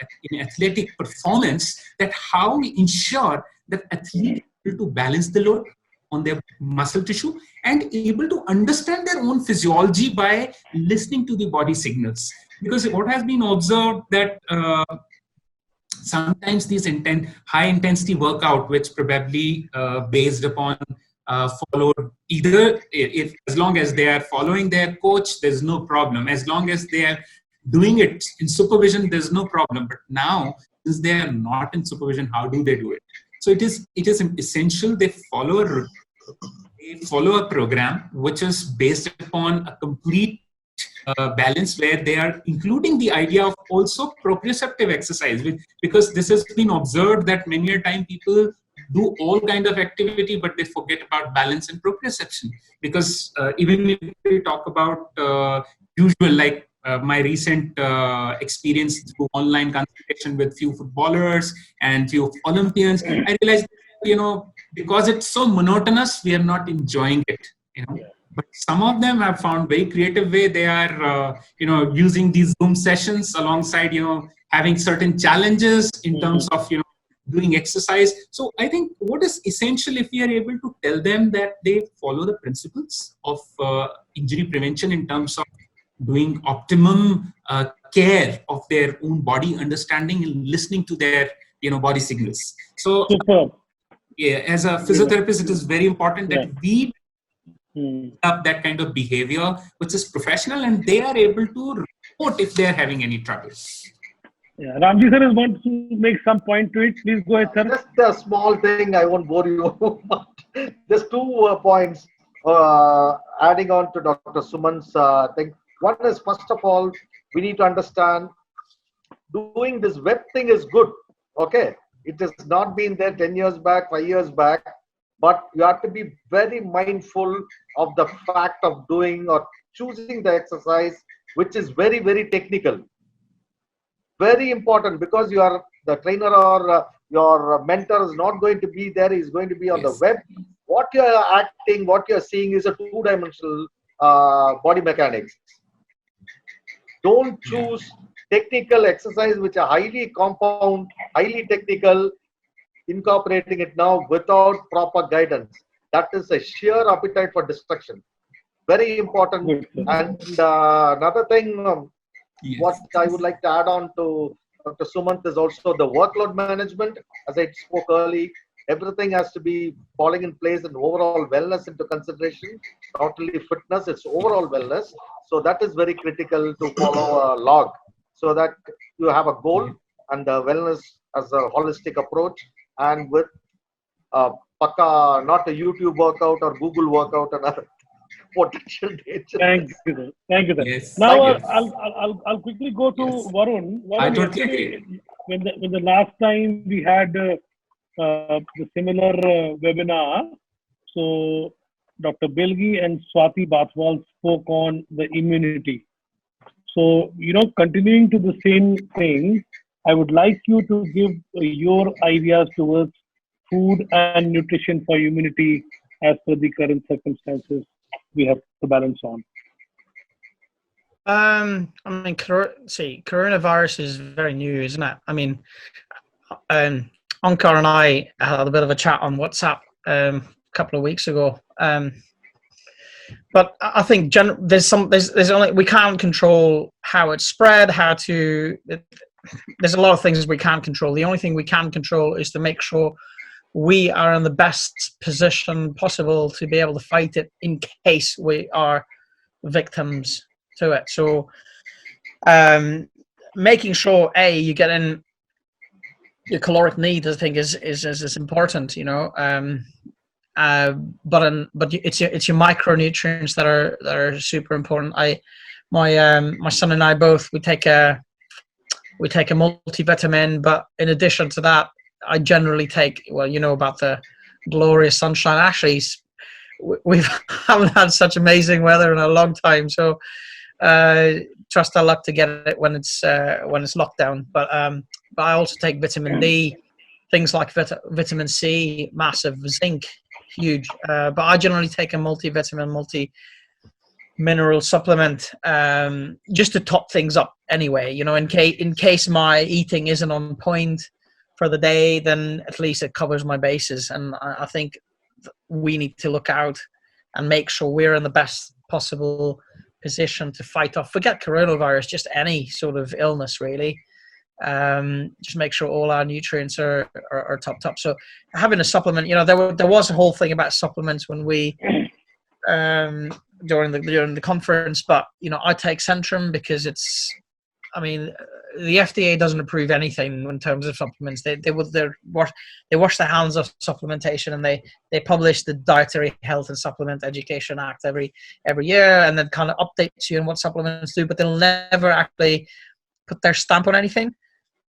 athletic performance that how we ensure that athletes are able to balance the load on their muscle tissue and able to understand their own physiology by listening to the body signals. Because what has been observed that sometimes these high intensity workout, which probably based upon followed either if as long as they are following their coach, there's no problem. As long as they are doing it in supervision, there's no problem. But now, since they are not in supervision, how do they do it? So it is essential they follow a program which is based upon a complete balance, where they are including the idea of also proprioceptive exercise, because this has been observed that many a time people do all kind of activity, but they forget about balance and proprioception. Because even if we talk about usual, like my recent experience through online consultation with few footballers and few Olympians, I realized, because it's so monotonous, we are not enjoying it, But some of them have found very creative way. They are, using these Zoom sessions alongside, having certain challenges in terms of, doing exercise. So I think what is essential, if we are able to tell them that they follow the principles of injury prevention in terms of doing optimum care of their own body, understanding and listening to their, body signals. So as a physiotherapist, it is very important that we up that kind of behavior which is professional, and they are able to report if they are having any troubles. Yeah, Ramji sir is going to make some point to it. Please go ahead, sir. Just a small thing, I won't bore you. Just 2 points adding on to Dr. Sumant's thing. One is, first of all, we need to understand doing this web thing is good. Okay, it has not been there 10 years back, 5 years back. But you have to be very mindful of the fact of doing or choosing the exercise, which is very, very technical. Very important, because the trainer or your mentor is not going to be there. He's going to be on the web. What you are acting, what you are seeing is a 2-dimensional body mechanics. Don't choose technical exercise which are highly compound, highly technical, incorporating it now without proper guidance. That is a sheer appetite for destruction. Very important. And another thing, what I would like to add on to Dr. Sumant is also the workload management. As I spoke earlier, everything has to be falling in place and overall wellness into consideration. Not only fitness, it's overall wellness. So that is very critical to follow a log, so that you have a goal and the wellness as a holistic approach. And with not a YouTube workout or Google workout and other potential danger. Thank you, sir. Thank you, sir. Yes. Now I'll quickly go to Varun. I totally agree. When the last time we had the similar webinar, so Dr. Bilgi and Swati Bathwal spoke on the immunity. So, continuing to the same thing, I would like you to give your ideas towards food and nutrition for immunity as per the current circumstances we have to balance on. Coronavirus is very new, isn't it? I mean, Onkar and I had a bit of a chat on WhatsApp a couple of weeks ago. But I think there's only, we can't control how it's spread, there's a lot of things we can't control. The only thing we can control is to make sure we are in the best position possible to be able to fight it in case we are victims to it. So making sure you get in your caloric need, I think is important, but it's your micronutrients that are super important. My son and I both, we take a multivitamin, but in addition to that, I generally take, about the glorious sunshine. Actually, we haven't had such amazing weather in a long time, so trust our luck to get it when it's locked down. But I also take vitamin D, things like vitamin C, massive, zinc, huge. But I generally take a multivitamin, mineral supplement, just to top things up anyway. You know, in case my eating isn't on point for the day, then at least it covers my bases. And I think we need to look out and make sure we're in the best possible position to fight off, forget coronavirus, just any sort of illness really. Just make sure all our nutrients are topped up. So having a supplement, you know, there was a whole thing about supplements when we during the conference, but you know, I take Centrum because it's, I mean, the FDA doesn't approve anything in terms of supplements. They wash their hands of supplementation, and they publish the Dietary Health and Supplement Education Act every year, and then kind of updates you on what supplements do, but they'll never actually put their stamp on anything.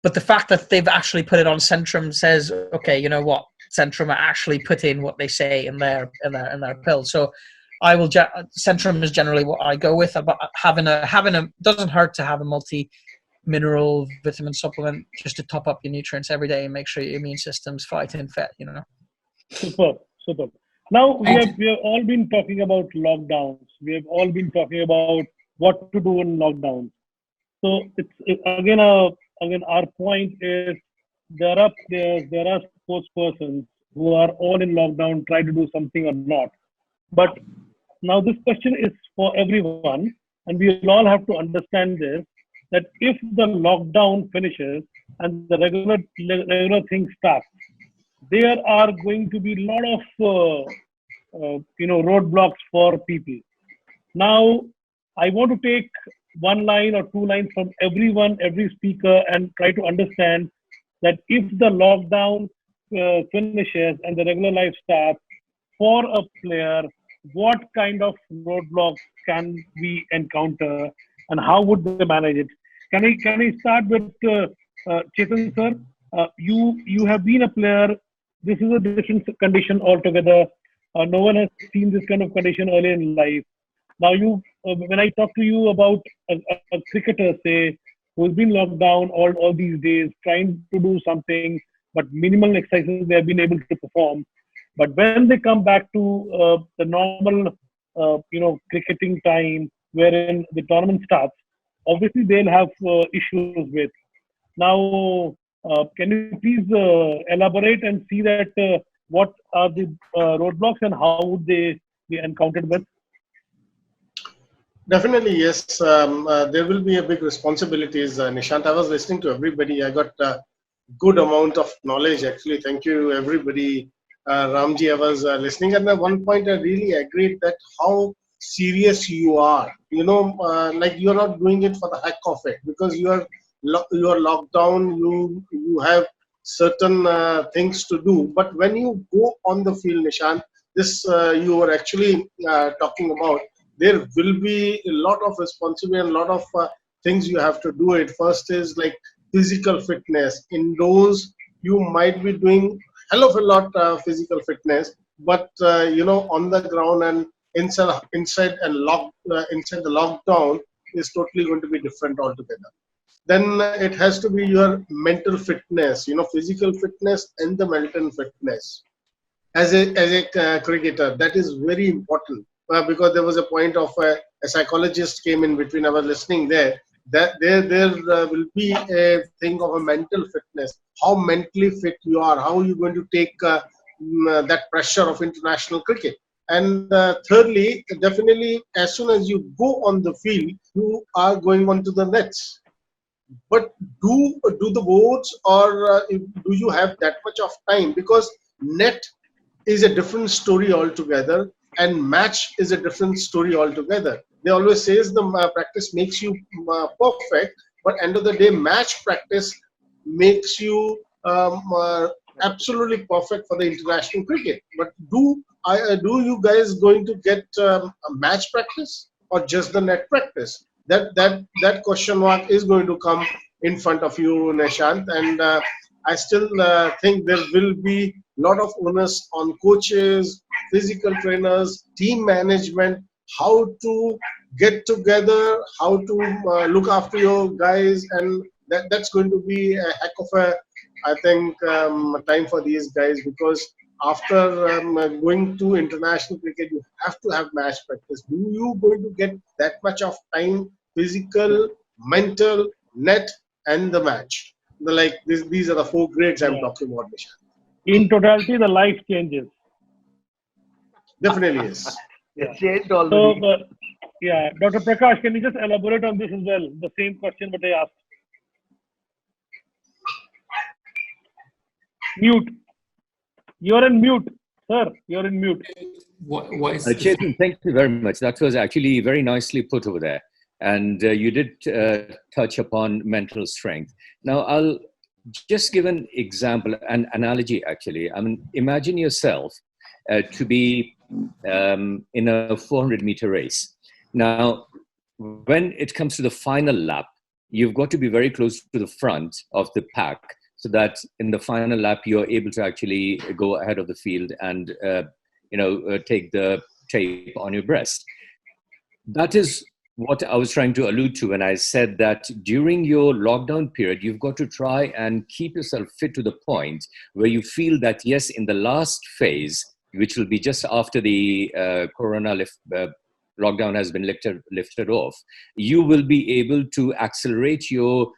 But the fact that they've actually put it on Centrum says, okay, you know what, Centrum are actually put in what they say in their pill. So I will. Centrum is generally what I go with. But having a doesn't hurt to have a multi-mineral vitamin supplement just to top up your nutrients every day and make sure your immune system's fighting fit. You know. Super. Now we have all been talking about lockdowns. We have all been talking about what to do in lockdowns. So it's again our point is there are sports persons who are all in lockdown, try to do something or not. But now this question is for everyone, and we all have to understand this, that if the lockdown finishes and the regular thing starts, there are going to be a lot of roadblocks for people. Now, I want to take one line or two lines from every speaker, and try to understand that if the lockdown finishes and the regular life starts, for a player, what kind of roadblocks can we encounter, and how would they manage it? Can I start with Chetan sir? You have been a player. This is a different condition altogether. No one has seen this kind of condition earlier in life. Now when I talk to you about a cricketer, say, who's been locked down all these days, trying to do something, but minimal exercises they have been able to perform. But when they come back to the normal, cricketing time, wherein the tournament starts, obviously they'll have issues with. Now, can you please elaborate and see that what are the roadblocks and how would they be encountered with? Definitely, yes. There will be a big responsibilities. Nishant, I was listening to everybody. I got a good amount of knowledge, actually. Thank you, everybody. Ramji, I was listening, and at one point I really agreed that how serious you are. You know, like you're not doing it for the heck of it, because you are locked down. You have certain things to do. But when you go on the field, Nishant, this you were actually talking about. There will be a lot of responsibility and a lot of things you have to do it. First is like physical fitness. Indoors, you might be doing hell of a lot physical fitness, but on the ground and inside inside the lockdown is totally going to be different altogether. Then it has to be your mental fitness, physical fitness and the mental fitness. As a cricketer, that is very important. Because there was a point of a psychologist came in between. I was listening there. That there will be a thing of a mental fitness. How mentally fit you are. How are you going to take that pressure of international cricket? And thirdly, definitely, as soon as you go on the field, you are going onto the nets. But do the boards, or do you have that much of time? Because net is a different story altogether. And match is a different story altogether. They always says the practice makes you perfect, but end of the day, match practice makes you absolutely perfect for the international cricket. But do you guys going to get a match practice or just the net practice? That question mark is going to come in front of you, Nishant, and I still think there will be a lot of onus on coaches, physical trainers, team management, how to get together, how to look after your guys, and that's going to be a heck of a, I think, time for these guys, because after going to international cricket, you have to have match practice. Do you going to get that much of time, physical, mental, net, and the match? Like these are the 4 grades I'm talking about, Nishant. In totality, the life changes. Definitely is. It's changed So, already. yeah, Dr. Prakash, can you just elaborate on this as well? The same question what I asked. Mute. You're in mute, sir. You're in mute. Voice. Chetan, thank you very much. That was actually very nicely put over there. And you did touch upon mental strength. Now, I'll just give an example, an analogy actually. I mean, imagine yourself to be in a 400-meter race. Now, when it comes to the final lap, you've got to be very close to the front of the pack so that in the final lap, you're able to actually go ahead of the field and take the tape on your breast. That is what I was trying to allude to when I said that during your lockdown period, you've got to try and keep yourself fit to the point where you feel that, yes, in the last phase, which will be just after the lockdown has been lifted off, you will be able to accelerate your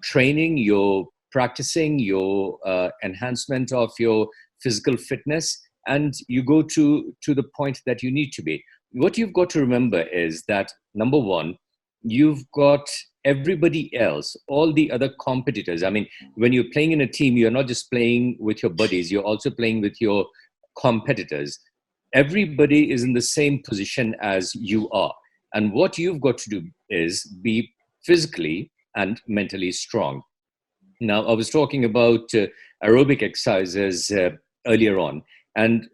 training, your practicing, your enhancement of your physical fitness, and you go to the point that you need to be. What you've got to remember is that, number one, you've got everybody else, all the other competitors. I mean, when you're playing in a team, you're not just playing with your buddies, you're also playing with your competitors. Everybody is in the same position as you are. And what you've got to do is be physically and mentally strong. Now, I was talking about aerobic exercises earlier on, and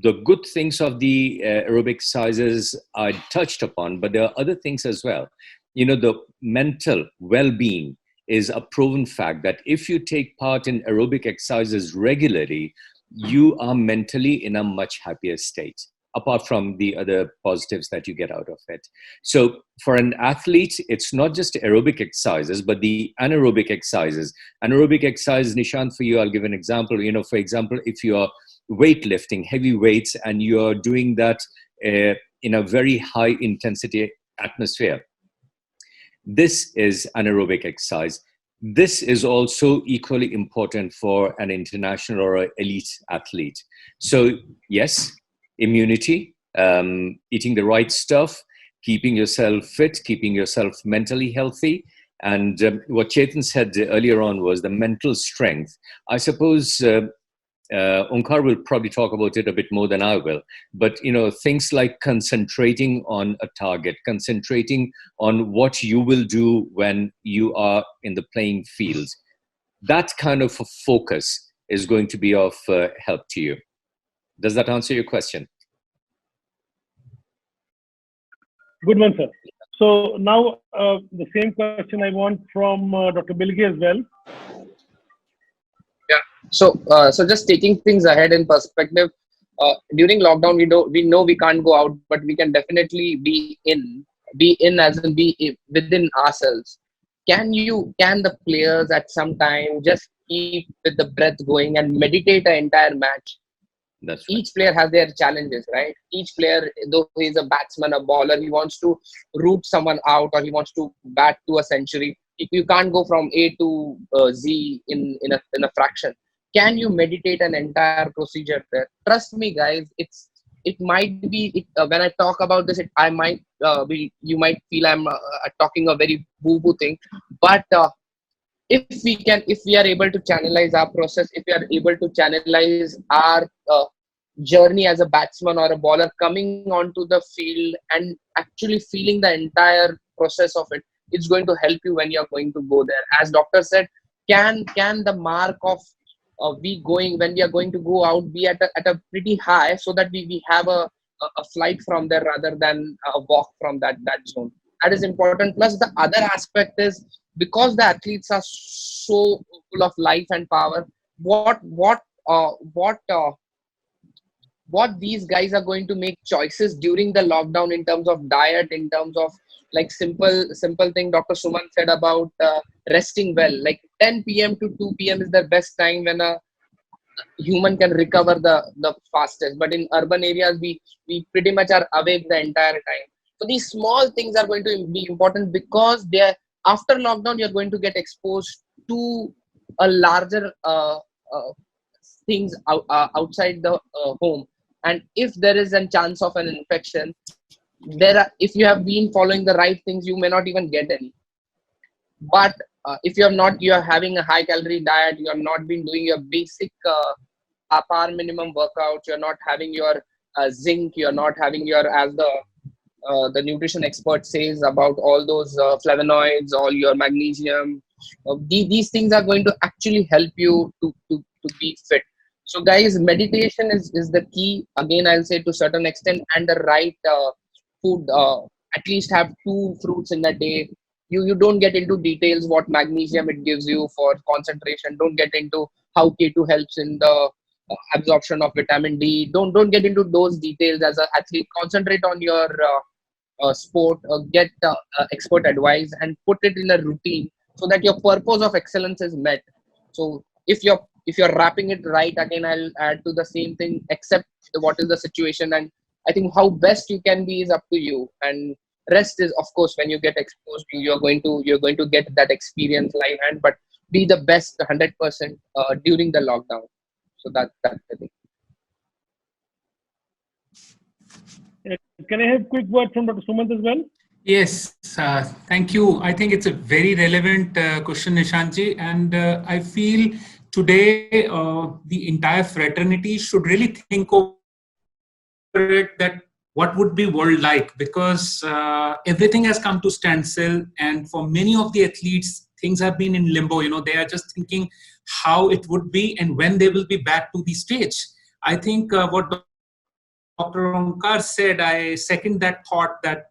the good things of the aerobic exercises I touched upon, but there are other things as well. The mental well-being is a proven fact that if you take part in aerobic exercises regularly, you are mentally in a much happier state, apart from the other positives that you get out of it. So for an athlete, it's not just aerobic exercises, but the anaerobic exercises. Anaerobic exercise, Nishant, for you, I'll give an example. For example, if you are weightlifting, heavy weights, and you're doing that in a very high intensity atmosphere, this is anaerobic exercise. This is also equally important for an international or elite athlete. So yes, immunity, eating the right stuff, keeping yourself fit, keeping yourself mentally healthy. And what Chetan said earlier on was the mental strength. I suppose Onkar will probably talk about it a bit more than I will. But, things like concentrating on a target, concentrating on what you will do when you are in the playing field, that kind of a focus is going to be of help to you. Does that answer your question? Good one, sir. So now the same question I want from Dr. Bilgi as well. Yeah. So just taking things ahead in perspective, during lockdown, we know we can't go out, but we can definitely be in as in be within ourselves. Can the players at some time just keep with the breath going and meditate an entire match? That's right. Each player has their challenges, right? Each player, though he's a batsman, a bowler, he wants to root someone out or he wants to bat to a century. If you can't go from A to Z in a fraction, can you meditate an entire procedure there? Trust me, guys. It might be when I talk about this, you might feel I'm talking a very boo-boo thing, but if we are able to channelize our process, if we are able to channelize our journey as a batsman or a bowler coming onto the field and actually feeling the entire process of it, it's going to help you when you're going to go there. As doctor said, can the mark of when we are going to go out be at a pretty high, so that we have a flight from there rather than a walk from that zone. That is important. Plus the other aspect is, because the athletes are so full of life and power, what these guys are going to make choices during the lockdown in terms of diet, in terms of like simple thing Dr. Sumant said about resting well. Like 10 p.m. to 2 p.m. is the best time when a human can recover the fastest. But in urban areas, we pretty much are awake the entire time. So these small things are going to be important, because they are, after lockdown, you're going to get exposed to a larger things outside the home. And if there is a chance of an infection, if you have been following the right things, you may not even get any. But if you are having a high calorie diet, you have not been doing your basic par minimum workouts, you're not having your zinc, you're not having your, as the nutrition expert says, about all those flavonoids, all your magnesium, these things are going to actually help you to be fit. So guys, meditation is the key. Again, I'll say, to certain extent, and the right food, at least have 2 fruits in a day. You don't get into details what magnesium it gives you for concentration. Don't get into how K2 helps in the absorption of vitamin D. Don't get into those details as an athlete. Concentrate on your sport, get expert advice, and put it in a routine, so that your purpose of excellence is met. So if you're wrapping it right, again, I'll add to the same thing, except what is the situation. And I think how best you can be is up to you. And rest is, of course, when you get exposed, you're going to get that experience live hand. But be the best 100% during the lockdown. So that's the thing. Can I have quick word from Dr. Sumant as well? Yes, thank you. I think it's a very relevant question, Nishantji, and I feel today the entire fraternity should really think over it, that what would be world like, because everything has come to standstill, and for many of the athletes, things have been in limbo. They are just thinking how it would be and when they will be back to the stage. I think what Dr. Onkar said, I second that thought, that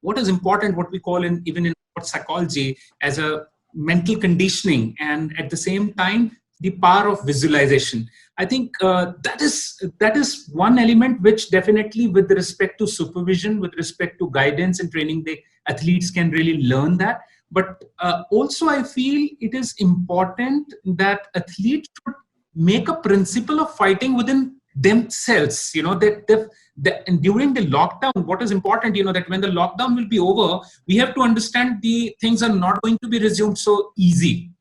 what is important, what we call even in psychology, as a mental conditioning, and at the same time, the power of visualization. I think that is one element which definitely, with respect to supervision, with respect to guidance and training, the athletes can really learn that. But also I feel it is important that athletes should make a principle of fighting within themselves, and during the lockdown, what is important, that when the lockdown will be over, we have to understand the things are not going to be resumed so easy.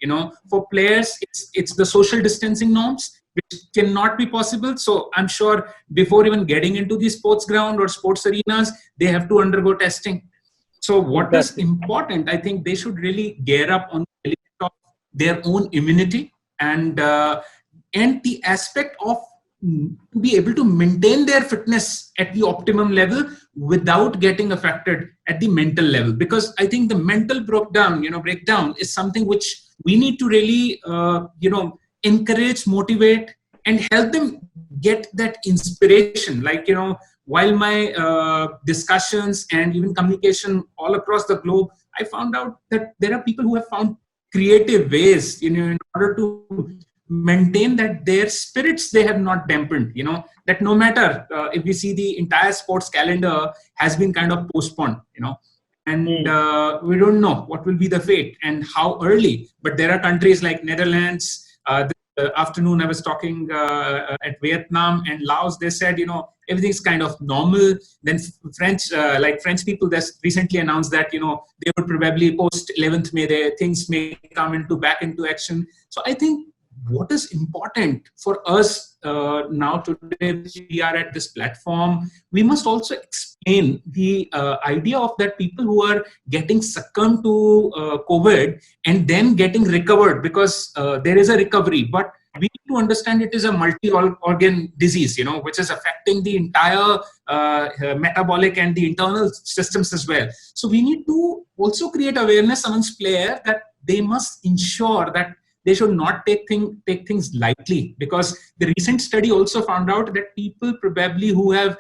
For players, it's the social distancing norms, which cannot be possible. So I'm sure before even getting into the sports ground or sports arenas, they have to undergo testing. So what is important, I think they should really gear up on their own immunity, and the aspect of to be able to maintain their fitness at the optimum level without getting affected at the mental level. Because I think the mental breakdown is something which we need to really, encourage, motivate, and help them get that inspiration. Like, while my discussions and even communication all across the globe, I found out that there are people who have found creative ways, in order to maintain that their spirits they have not dampened, that no matter if we see the entire sports calendar has been kind of postponed, and we don't know what will be the fate and how early. But there are countries like Netherlands. This afternoon I was talking at Vietnam and Laos. They said, everything's kind of normal. Then French people just recently announced that, they would probably post 11th May, things may come back into action. So I think what is important for us now today, we are at this platform, we must also explain the idea of that people who are getting succumbed to COVID and then getting recovered, because there is a recovery, but we need to understand it is a multi-organ disease, which is affecting the entire metabolic and the internal systems as well. So we need to also create awareness amongst players that they must ensure that they should not take things lightly, because the recent study also found out that people probably who have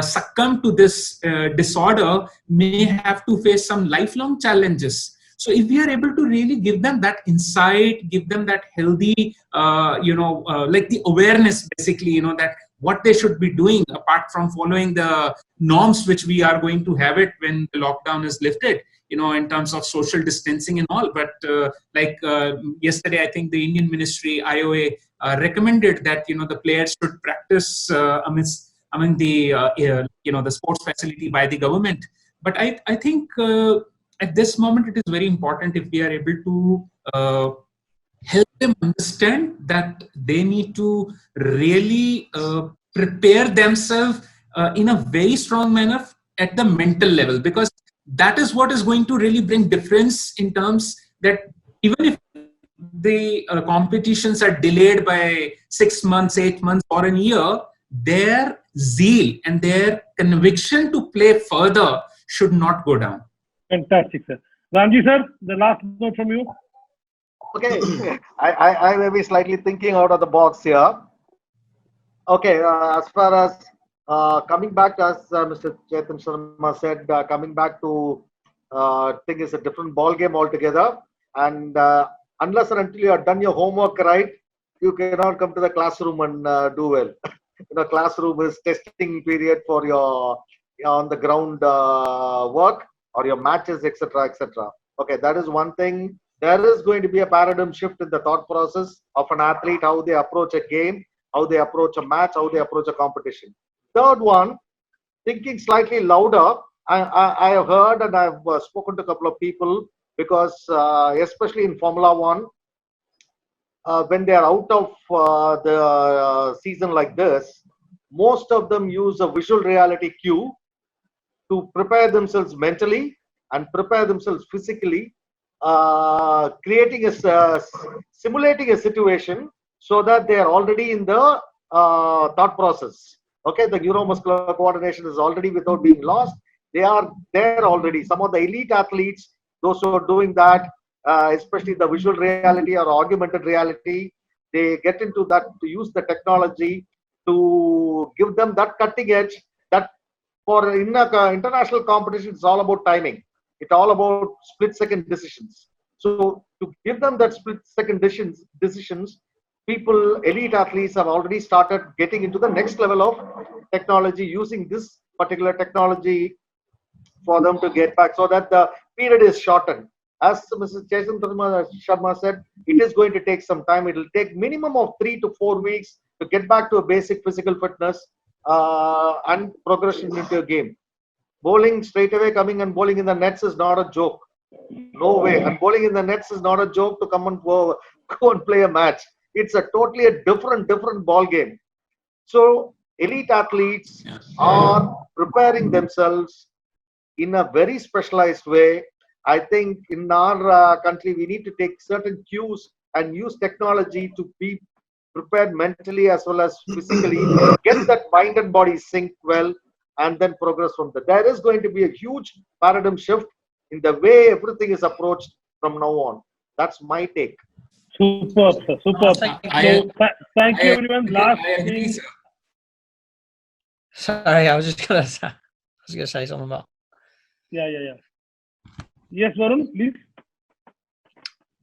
succumbed to this disorder may have to face some lifelong challenges. So if we are able to really give them that insight, give them that healthy, like the awareness, basically, that what they should be doing apart from following the norms which we are going to have it when the lockdown is lifted, in terms of social distancing and all. But yesterday, I think the Indian Ministry, IOA, recommended that the players should practice among the the sports facility by the government. But I think at this moment it is very important if we are able to help them understand that they need to really prepare themselves in a very strong manner at the mental level, because that is what is going to really bring difference in terms that even if the competitions are delayed by 6 months, 8 months, or a year, their zeal and their conviction to play further should not go down. Fantastic, sir. Ramji, sir, the last note from you. Okay, I may be slightly thinking out of the box here. Okay, as far as coming back, as Mr. Chetan Sharma said, coming back to thing is a different ball game altogether. And unless and until you have done your homework right, you cannot come to the classroom and do well. Classroom is testing period for your on the ground work or your matches, etc., etc. Okay, that is one thing. There is going to be a paradigm shift in the thought process of an athlete, how they approach a game, how they approach a match, how they approach a competition. Third one, thinking slightly louder. I have heard and I've spoken to a couple of people, because especially in Formula One, when they are out of the season like this, most of them use a visual reality cue to prepare themselves mentally and prepare themselves physically, simulating a situation so that they are already in the thought process. Okay, the neuromuscular coordination is already without being lost. They are there already. Some of the elite athletes, those who are doing that, especially the visual reality or augmented reality, they get into that to use the technology to give them that cutting edge. That for international competition, it's all about timing. It's all about split-second decisions. So to give them that split-second decisions, elite athletes have already started getting into the next level of technology, using this particular technology for them to get back, so that the period is shortened. As Mrs. Chetan Sharma said, it is going to take some time. It will take minimum of 3 to 4 weeks to get back to a basic physical fitness and progression into a game. Bowling straight away, coming and bowling in the nets is not a joke. No way. And bowling in the nets is not a joke to come and go and play a match. It's a totally a different ball game. So elite athletes are preparing themselves in a very specialized way. I think in our country, we need to take certain cues and use technology to be prepared mentally as well as physically, get that mind and body sync well, and then progress from there. There is going to be a huge paradigm shift in the way everything is approached from now on. That's my take. Superb, sir. Superb. Thank you, everyone. Last thing. Sorry, I was gonna say something about. Yeah. Yes, Varun, please.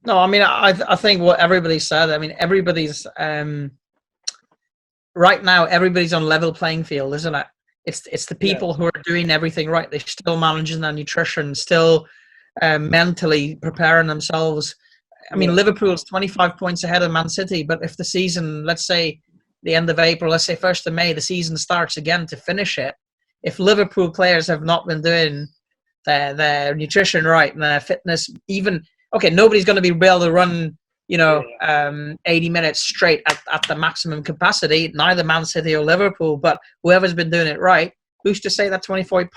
No, I mean, I think what everybody said. I mean, everybody's right now. Everybody's on level playing field, isn't it? It's the people who are doing everything right. They're still managing their nutrition, still mentally preparing themselves. I mean, Liverpool's 25 points ahead of Man City, but if the season, let's say the end of April, let's say 1st of May, the season starts again to finish it. If Liverpool players have not been doing their nutrition right and their fitness, nobody's going to be able to run 80 minutes straight at the maximum capacity, neither Man City or Liverpool, but whoever's been doing it right, who's to say that 25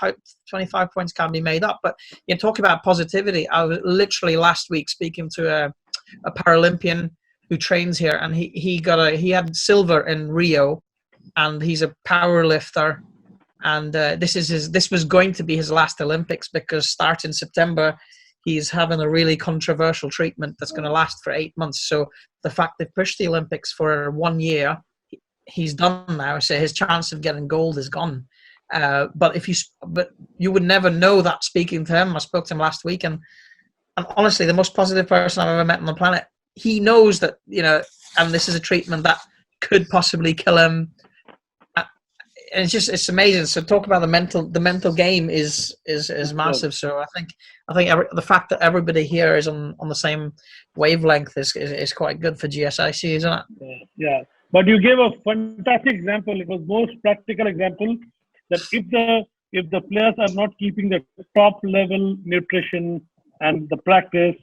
points can be made up? But you talk about positivity. I was literally last week speaking to a Paralympian who trains here, and he had silver in Rio, and he's a power lifter, and this was going to be his last Olympics, because starting September he's having a really controversial treatment that's going to last for 8 months. So the fact they've pushed the Olympics for 1 year, he's done now. So his chance of getting gold is gone. But you would never know that speaking to him. I spoke to him last week, and honestly, the most positive person I've ever met on the planet. He knows that, and this is a treatment that could possibly kill him. And it's amazing. So talk about the mental game is massive. So I I think the fact that everybody here is on the same wavelength is quite good for GSIC, isn't it? Yeah. But you gave a fantastic example. It was most practical example that if the players are not keeping the top level nutrition and the practice,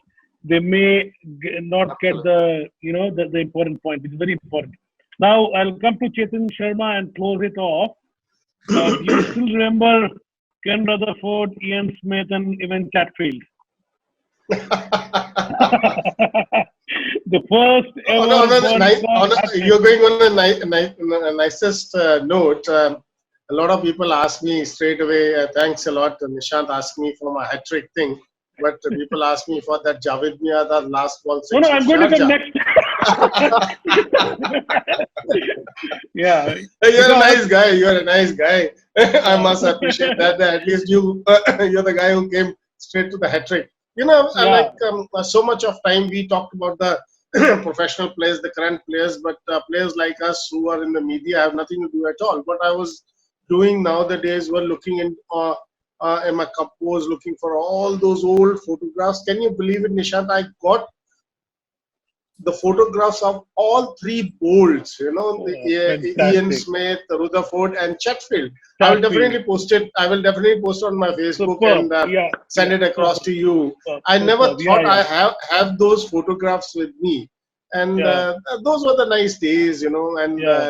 they may not get the important point, which is very important. Now I'll come to Chetan Sharma and close it off. Do you still remember Ken Rutherford, Ian Smith, and even Chatfield? The first ever. You're going on a nicest note. A lot of people ask me straight away. Thanks a lot, Nishant asked me for my hat trick thing. But people ask me for that Javed Miada last ball. No, I'm going to come next. Yeah. You're a nice guy. You're a nice guy. I must appreciate that. At least you're the guy who came straight to the hat trick. So much of time we talked about the professional players, the current players, but players like us who are in the media have nothing to do at all. What I was doing nowadays were looking in my compose, looking for all those old photographs. Can you believe it, Nishant? I got the photographs of all three bolts, Ian Smith, Rutherford, and Chatfield. I will definitely post it. I will definitely post it on my Facebook and send it across to you. I never thought I have those photographs with me. And those were the nice days, and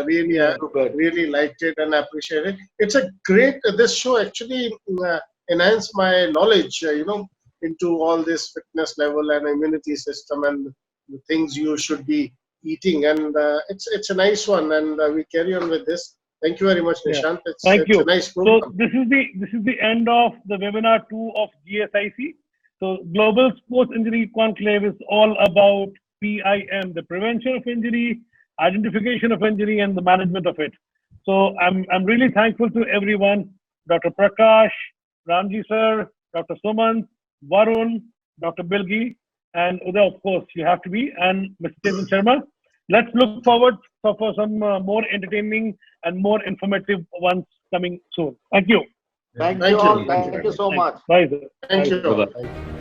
really liked it and appreciated it. It's a great, this show actually enhanced my knowledge, into all this fitness level and immunity system and the things you should be eating. And it's a nice one. And we carry on with this. Thank you very much, Nishant. Thank you. A nice program. So this is the end of the webinar 2 of GSIC. So Global Sports Injury Conclave is all about PIM, the prevention of injury, identification of injury, and the management of it. So I'm really thankful to everyone, Dr. Prakash, Ramji sir, Dr. Sumant, Varun, Dr. Bilgi, and Uday, of course, you have to be, and Mr. Chetan Sharma. Let's look forward for some more entertaining and more informative ones coming soon. Thank you. Thank you all. Thank you so much. Bye, sir. Thank Bye. you.